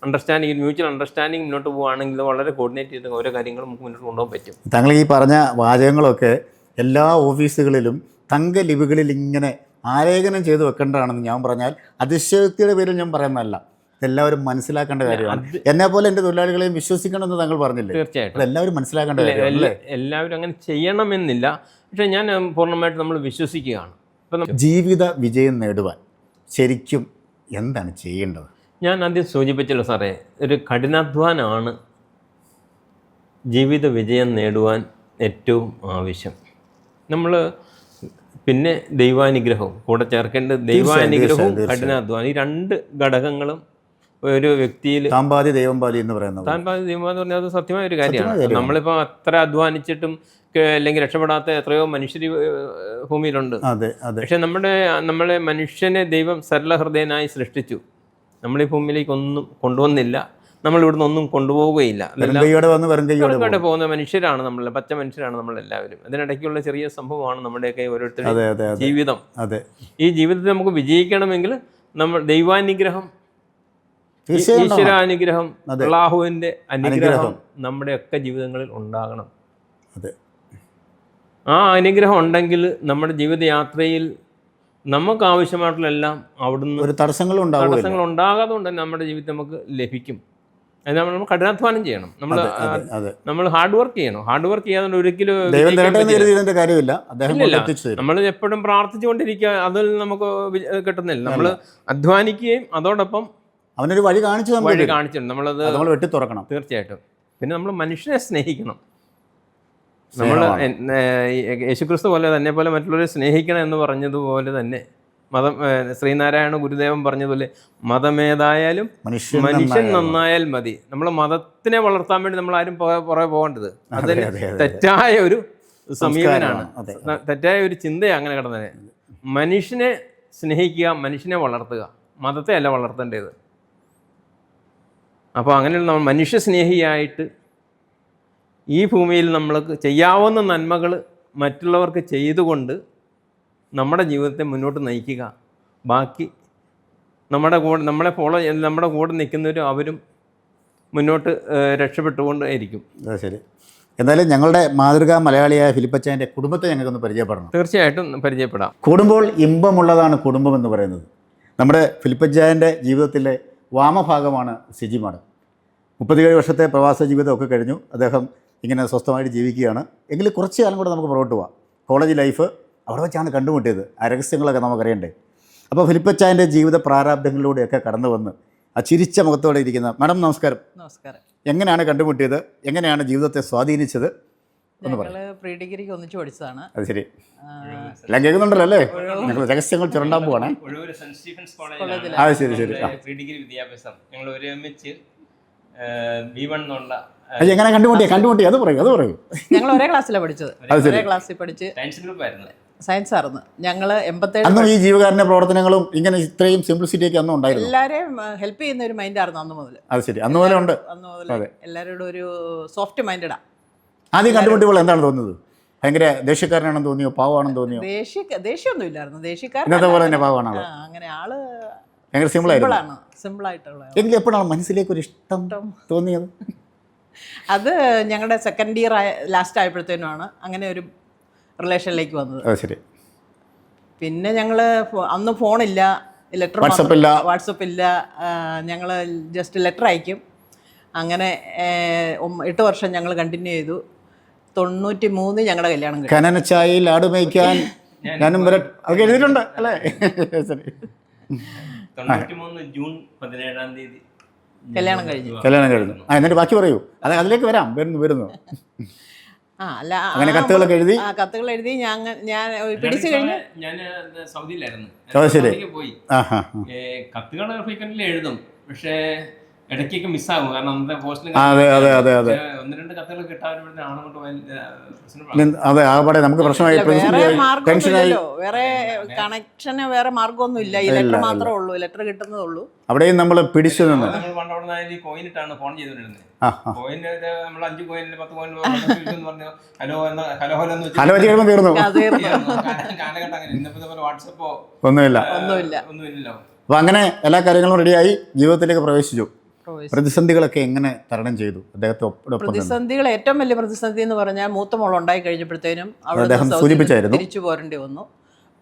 അണ്ടർസ്റ്റാൻഡിങ്, മ്യൂച്വൽ അണ്ടർസ്റ്റാൻഡിങ് മുന്നോട്ട് പോവുകയാണെങ്കിൽ വളരെ കോർഡിനേറ്റ് ചെയ്ത് ഓരോ കാര്യങ്ങളും നമുക്ക് മുന്നോട്ട് കൊണ്ടുപോകാൻ പറ്റും. താങ്കൾ ഈ പറഞ്ഞ വാചകങ്ങളൊക്കെ എല്ലാ ഓഫീസുകളിലും തങ്കലിപികളിൽ ഇങ്ങനെ ആലേഖനം ചെയ്ത് വെക്കേണ്ടതാണെന്ന് ഞാൻ പറഞ്ഞാൽ അതിശയോക്തിയുടെ പേരിൽ ഞാൻ പറയുന്നതല്ല. എല്ലാവരും മനസ്സിലാക്കേണ്ട കാര്യമാണ്. എന്നെ പോലെ എൻ്റെ തൊഴിലാളികളെയും വിശ്വസിക്കണമെന്ന് താങ്കൾ പറഞ്ഞില്ലേ? തീർച്ചയായിട്ടും എല്ലാവരും മനസ്സിലാക്കേണ്ട കാര്യമല്ലേ? എല്ലാവരും അങ്ങനെ ചെയ്യണമെന്നില്ല, പക്ഷേ ഞാൻ പൂർണ്ണമായിട്ട് നമ്മൾ വിശ്വസിക്കുകയാണ്. ഇപ്പം ജീവിത വിജയം നേടുവാൻ ശരിക്കും എന്താണ് ചെയ്യേണ്ടത്? ഞാൻ ആദ്യം സൂചിപ്പിച്ചല്ലോ സാറേ, ഒരു കഠിനാധ്വാനമാണ് ജീവിത വിജയം നേടുവാൻ ഏറ്റവും ആവശ്യം. നമ്മൾ പിന്നെ ദൈവാനുഗ്രഹവും കൂടെ ചേർക്കേണ്ടത്. ദൈവാനുഗ്രഹവും കഠിനാധ്വാനം, ഈ രണ്ട് ഘടകങ്ങളും ഒരു വ്യക്തിയിൽ താമ്പാതി ദൈവംപാതി എന്ന് പറയുന്നത്. താമ്പാതി ദൈവംപാതി എന്ന് പറഞ്ഞാൽ അത് സത്യമായ ഒരു കാര്യമാണ്. നമ്മളിപ്പോൾ അത്ര അധ്വാനിച്ചിട്ടും അല്ലെങ്കിൽ രക്ഷപ്പെടാത്ത എത്രയോ മനുഷ്യർ ഭൂമിയിലുണ്ട്. പക്ഷെ നമ്മളെ മനുഷ്യനെ ദൈവം സരളഹൃദയനായി സൃഷ്ടിച്ചു. നമ്മളീ ഭൂമിയിലേക്ക് ഒന്നും കൊണ്ടുവന്നില്ല, നമ്മളിവിടുന്ന് ഒന്നും കൊണ്ടുപോവുകയില്ല. വെറുതെ പോകുന്ന മനുഷ്യരാണ് നമ്മൾ, പച്ച മനുഷ്യരാണ് നമ്മളെല്ലാവരും. അതിനിടയ്ക്കുള്ള ചെറിയ സംഭവമാണ് നമ്മുടെയൊക്കെ ഓരോരുത്തരുടെ ജീവിതം. ഈ ജീവിതത്തിൽ നമുക്ക് വിജയിക്കണമെങ്കിൽ നമ്മൾ ദൈവാനുഗ്രഹം, ഈശ്വരാനുഗ്രഹം, അല്ലാഹുവിൻ്റെ അനുഗ്രഹം നമ്മുടെയൊക്കെ ജീവിതങ്ങളിൽ ഉണ്ടാകണം. ആ അനുഗ്രഹം ഉണ്ടെങ്കിൽ നമ്മുടെ ജീവിതയാത്രയിൽ നമുക്ക് ആവശ്യമായിട്ടുള്ള എല്ലാം അവിടുന്ന് ഒരു തടസ്സങ്ങൾ ഉണ്ടാകാതെ കൊണ്ട് തന്നെ നമ്മുടെ ജീവിതം നമുക്ക് ലഭിക്കും. അത് നമ്മൾ കഠിനാധ്വാനം ചെയ്യണം, നമ്മൾ ഹാർഡ് വർക്ക് ചെയ്യണം. ഹാർഡ് വർക്ക് ചെയ്യാതെ ഒരിക്കലും നമ്മൾ എപ്പോഴും പ്രാർത്ഥിച്ചുകൊണ്ടിരിക്കുക, അതിൽ നമുക്ക് കിട്ടുന്നില്ല. നമ്മൾ അധ്വാനിക്കുകയും അതോടൊപ്പം അവനൊരു വഴി കാണിച്ചിട്ടുണ്ട്, നമ്മളത് വെട്ടി തുറക്കണം. തീർച്ചയായിട്ടും. പിന്നെ നമ്മൾ മനുഷ്യനെ സ്നേഹിക്കണം. നമ്മൾ യേശുക്രിസ്തു പോലെ തന്നെ പോലെ മറ്റുള്ളവരെ സ്നേഹിക്കണം എന്ന് പറഞ്ഞതുപോലെ തന്നെ ശ്രീനാരായണ ഗുരുദേവൻ പറഞ്ഞതുപോലെ മതമേതായാലും മനുഷ്യൻ നന്നായാൽ മതി. നമ്മൾ മതത്തിനെ വളർത്താൻ വേണ്ടി നമ്മൾ ആരും പുറകെ പോകേണ്ടത്. അതിന് തെറ്റായ ഒരു സമീപനാണ്, തെറ്റായ ഒരു ചിന്തയാണ് അങ്ങനെ കിടന്നത്. മനുഷ്യനെ സ്നേഹിക്കുക, മനുഷ്യനെ വളർത്തുക, മതത്തെ അല്ല വളർത്തേണ്ടത്. അപ്പോൾ അങ്ങനെയുള്ള നമ്മൾ മനുഷ്യ സ്നേഹിയായിട്ട് ഈ ഭൂമിയിൽ നമ്മൾക്ക് ചെയ്യാവുന്ന നന്മകൾ മറ്റുള്ളവർക്ക് ചെയ്തുകൊണ്ട് നമ്മുടെ ജീവിതത്തെ മുന്നോട്ട് നയിക്കുക. ബാക്കി നമ്മുടെ കൂടെ നിൽക്കുന്നവരും അവരും മുന്നോട്ട് രക്ഷപ്പെട്ടുകൊണ്ട് ഇരിക്കും. അത് ശരി. എന്തായാലും ഞങ്ങളുടെ മാതൃകാ മലയാളിയായ ഫിലിപ്പച്ചായൻ്റെ കുടുംബത്തെ ഞങ്ങൾക്കൊന്ന് പരിചയപ്പെടണം. തീർച്ചയായിട്ടും പരിചയപ്പെടാം. കൂടുമ്പോൾ ഇമ്പമുള്ളതാണ് കുടുംബം എന്ന് പറയുന്നത്. നമ്മുടെ ഫിലിപ്പച്ചായൻ്റെ ജീവിതത്തിലെ വാമഭാഗമാണ് സിജി മാഡം. 37 വർഷത്തെ പ്രവാസ ജീവിതമൊക്കെ കഴിഞ്ഞു. അദ്ദേഹം ഇങ്ങനെ സ്വസ്ഥമായിട്ട് ജീവിക്കുകയാണ്. എങ്കിലും കുറച്ച് കാലം കൂടെ നമുക്ക് പുറകോട്ട് പോവാം. കോളേജ് ലൈഫ് അവിടെ വെച്ചാണ് കണ്ടുമുട്ടിയത്. ആ രഹസ്യങ്ങളൊക്കെ നമുക്കറിയണ്ടേ. അപ്പോൾ ഫിലിപ്പച്ചായൻ്റെ ജീവിത പ്രാരാബ്ദങ്ങളിലൂടെയൊക്കെ കടന്നു വന്ന് ആ ചിരിച്ച മുഖത്തോടെ ഇരിക്കുന്ന മാഡം, നമസ്കാരം. നമസ്കാരം. എങ്ങനെയാണ് കണ്ടുമുട്ടിയത്? എങ്ങനെയാണ് ജീവിതത്തെ സ്വാധീനിച്ചത്? ഞങ്ങൾ പ്രീ ഡിഗ്രിക്ക് ഒന്നിച്ച് പഠിച്ചതാണ്. അത് ശരി. എല്ലാം കേൾക്കുന്നുണ്ടല്ലോ അല്ലേ? ഞങ്ങൾ രഹസ്യങ്ങൾ ചുരണ്ടാൻ പോവാണേ. അത് ശരി ശരി. പ്രീ ഡിഗ്രി വിദ്യാഭ്യാസം ഞങ്ങൾ ഒരുമിച്ച് B1 എന്നുള്ള അത് എങ്ങനെ കണ്ടുമുട്ടി അത് പറയൂ. ഞങ്ങൾ ഒരേ ക്ലാസ്സിലാണ് പഠിച്ചത്. ഒരേ ക്ലാസ്സിൽ പഠിച്ച് സയൻസ് ഗ്രൂപ്പ് ആയിരുന്നു. സയൻസ് ആയിരുന്നു. ഞങ്ങൾ 87 അന്നും ഈ ജീവകാരുണ്യ പ്രവർത്തനങ്ങളും ഇങ്ങനെ ഇത്രയും സിംപ്ലിസിറ്റി ഒക്കെ അന്നും ഉണ്ടായിരുന്നു. എല്ലാവരെയും ഹെൽപ്പ് ചെയ്യുന്ന ഒരു മൈൻഡായിരുന്നു അന്ന് മുതൽ. അത് ശരി. അന്ന് മുതലേ ഉണ്ട്. അന്ന് മുതൽ എല്ലാവരോടും ഒരു സോഫ്റ്റ് മൈൻഡാ. ആദ്യം കണ്ടുമുട്ടിയപ്പോൾ എന്താണ് തോന്നുന്നത്? ഭയങ്കര ദേഷ്യക്കാരനാണെന്ന് തോന്നിയോ? പാവമാണെന്ന് തോന്നിയോ? ദേഷ്യമൊന്നും ഇല്ലായിരുന്നു. ഇന്നത്തെ പോലെ തന്നെ പാവമാണോ? അങ്ങനെ ആള് ഭയങ്കര സിമ്പിളായിരുന്നു. സിമ്പിളായിട്ടുള്ള. എങ്കിലും എപ്പോഴാണ് മനസ്സിലേക്ക് ഒരു ഇഷ്ടം തോന്നിയത്? അത് ഞങ്ങളുടെ സെക്കൻഡ് ഇയർ ലാസ്റ്റ് ആയപ്പോഴത്തേനുമാണ് അങ്ങനെ ഒരു റിലേഷനിലേക്ക് വന്നത്. അത് ശരി. പിന്നെ ഞങ്ങൾ അന്ന് ഫോണില്ല, ലെറ്റർ, വാട്സപ്പ് ഇല്ല. ഞങ്ങൾ ജസ്റ്റ് ലെറ്റർ അയക്കും. അങ്ങനെ 8 വർഷം ഞങ്ങൾ കണ്ടിന്യൂ ചെയ്തു. 93 ഞങ്ങളുടെ കല്യാണം കഴിഞ്ഞു. കനനച്ചായിൽ ആടുമേയ്ക്കാൻ ഞാനും അതൊക്കെ എഴുതിയിട്ടുണ്ട് അല്ലേ? ശരി. 93 ജൂൺ 17-ാം തീയതി കല്യാണം കഴിഞ്ഞു. എന്നിട്ട് ബാക്കി പറയൂ. അതിലേക്ക് വരാം. വരുന്നു. അങ്ങനെ കത്തുകളൊക്കെ എഴുതി. കത്തുകൾ എഴുതി ഞാൻ പിടിച്ചു കഴിഞ്ഞു. ഞാൻ സൗദിയിലായിരുന്നു. പോയി കത്തുകൾ ഫ്രീക്വന്റ്ലി എഴുതും. പക്ഷേ ഇടയ്ക്കൊക്കെ മിസ്സാകും. കാരണം അന്നത്തെ പോസ്റ്റിൽ 1-2 കത്തുകൾ കിട്ടാൻ നമുക്ക് പ്രശ്നമായി. വേറെ കണക്ഷന് വേറെ മാർഗമൊന്നും ഇല്ല. ഈ ലെറ്റർ മാത്രമേ ഉള്ളൂ. ലെറ്റർ കിട്ടുന്നതുള്ളൂ. അവിടെയും നമ്മൾ പിടിച്ചു നിന്ന് കോയിൻ ഇട്ടാണ് ഫോൺ ചെയ്തോണ്ടിരുന്നത്. കോയിൻ നമ്മൾ 5 കോയിൻ 10 കോയിൻ പറഞ്ഞു ഹലോ തീർന്നു. കാലഘട്ടം അങ്ങനെ. ഇന്നത്തെ വാട്സപ്പോ ഒന്നുമില്ലല്ലോ. അപ്പൊ അങ്ങനെ എല്ലാ കാര്യങ്ങളും റെഡിയായി ജീവിതത്തിലേക്ക് പ്രവേശിച്ചു. പ്രതിസന്ധികളൊക്കെ എങ്ങനെ തരണം ചെയ്തു? പ്രതിസന്ധികൾ, ഏറ്റവും വലിയ പ്രതിസന്ധി എന്ന് പറഞ്ഞാൽ മൂത്ത മോൾ ഉണ്ടായി കഴിഞ്ഞപ്പോഴത്തേനും തിരിച്ചു പോരേണ്ടി വന്നു.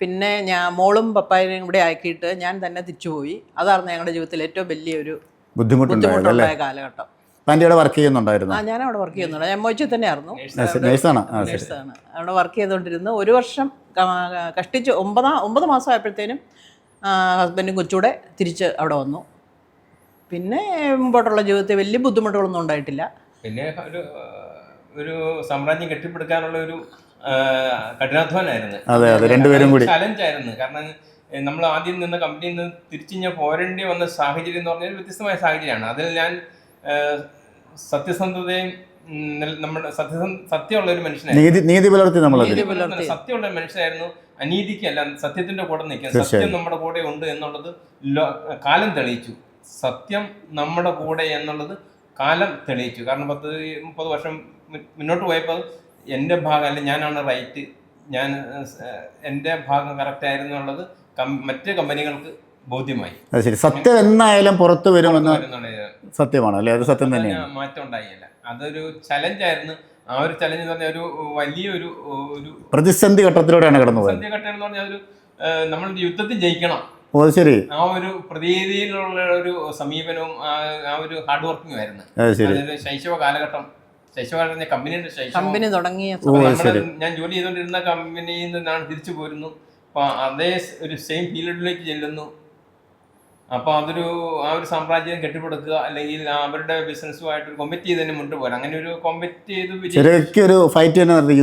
പിന്നെ മോളും പപ്പായനെയും ഇവിടെ ആക്കിയിട്ട് ഞാൻ തന്നെ തിരിച്ചുപോയി. അതായിരുന്നു ഞങ്ങളുടെ ജീവിതത്തിൽ ഏറ്റവും വലിയൊരു ബുദ്ധിമുട്ടുണ്ടായ കാലഘട്ടം. വർക്ക് ചെയ്യുന്നുണ്ടായിരുന്നു? ഞാൻ അവിടെ വർക്ക് ചെയ്യുന്നുണ്ട്. ഞാൻ MOH തന്നെയായിരുന്നു. നേഴ്സാണ്. അവിടെ വർക്ക് ചെയ്തുകൊണ്ടിരുന്നു. 1 വർഷം കഷ്ടിച്ച് 9 മാസം ആയപ്പോഴത്തേനും ഹസ്ബൻഡും കൊച്ചൂടെ തിരിച്ച് അവിടെ വന്നു. പിന്നെ മുമ്പോട്ടുള്ള ജീവിതത്തിൽ വലിയ ബുദ്ധിമുട്ടുകളൊന്നും ഉണ്ടായിട്ടില്ല. പിന്നെ ഒരു സാമ്രാജ്യം കെട്ടിപ്പടുക്കാനുള്ള ഒരു കഠിനാധ്വാനായിരുന്നു. ചലഞ്ചായിരുന്നു. കാരണം നമ്മൾ ആദ്യം നിന്ന കമ്പനിയിൽ നിന്ന് തിരിച്ച് ഞാൻ പോരേണ്ടി വന്ന സാഹചര്യം എന്ന് പറഞ്ഞാൽ വ്യത്യസ്തമായ സാഹചര്യമാണ്. അതിൽ ഞാൻ സത്യസന്ധതയും നമ്മുടെ സത്യമുള്ള ഒരു മനുഷ്യനായിരുന്നു. സത്യമുള്ള ഒരു മനുഷ്യനായിരുന്നു. അനീതിക്കല്ല, സത്യത്തിന്റെ കൂടെ നിൽക്കാൻ. സത്യം നമ്മുടെ കൂടെ ഉണ്ട് എന്നുള്ളത് കാലം തെളിയിച്ചു. സത്യം നമ്മുടെ കൂടെ എന്നുള്ളത് കാലം തെളിയിച്ചു. കാരണം 10-30 വർഷം മുന്നോട്ട് പോയപ്പോൾ എൻ്റെ ഭാഗം അല്ല, ഞാനാണ് റൈറ്റ്, എൻ്റെ ഭാഗം കറക്റ്റ് ആയിരുന്നു എന്നുള്ളത് മറ്റ് കമ്പനികൾക്ക് ബോധ്യമായി. സത്യം എന്നായാലും പുറത്തു വരുമെന്ന് സത്യമാണ് അല്ലേ? അത് സത്യം തന്നെയാണ്. മാറ്റം ഉണ്ടായില്ല. അതൊരു ചലഞ്ചായിരുന്നു. ആ ഒരു ചലഞ്ച് എന്ന് പറഞ്ഞാൽ ഒരു വലിയൊരു പ്രതിസന്ധി ഘട്ടത്തിലൂടെയാണ് കടന്നു പോയത്. പ്രതിസന്ധി ഘട്ടം എന്ന് പറഞ്ഞാൽ നമ്മൾ യുദ്ധത്തിൽ ജയിക്കണം. ശരി. ആ ഒരു പ്രതീതിയിലുള്ള ഒരു സമീപനവും ആ ഒരു ഹാർഡ് വർക്കിംഗ് ആയിരുന്നു. ശൈശവ കാലഘട്ടം കമ്പനിയുടെ കമ്പനി തുടങ്ങിയ ഞാൻ ജോലി ചെയ്തുകൊണ്ടിരുന്ന കമ്പനിയിൽ നിന്നാണ് തിരിച്ചു പോരുന്നു. അപ്പോൾ അതേ ഒരു സെയിം ഫീൽഡിലേക്ക് ചെല്ലുന്നു. അപ്പോൾ ആ ഒരു സാമ്രാജ്യം കെട്ടിപ്പടുക്കുക, അല്ലെങ്കിൽ അവരുടെ ബിസിനസ്സുമായിട്ട് കോമ്പറ്റ് ചെയ്ത് തന്നെ മുന്നോട്ട് പോരാ. അങ്ങനെ ഒരു കോമ്പറ്റ് ചെയ്ത് ഫൈറ്റുകളൊക്കെ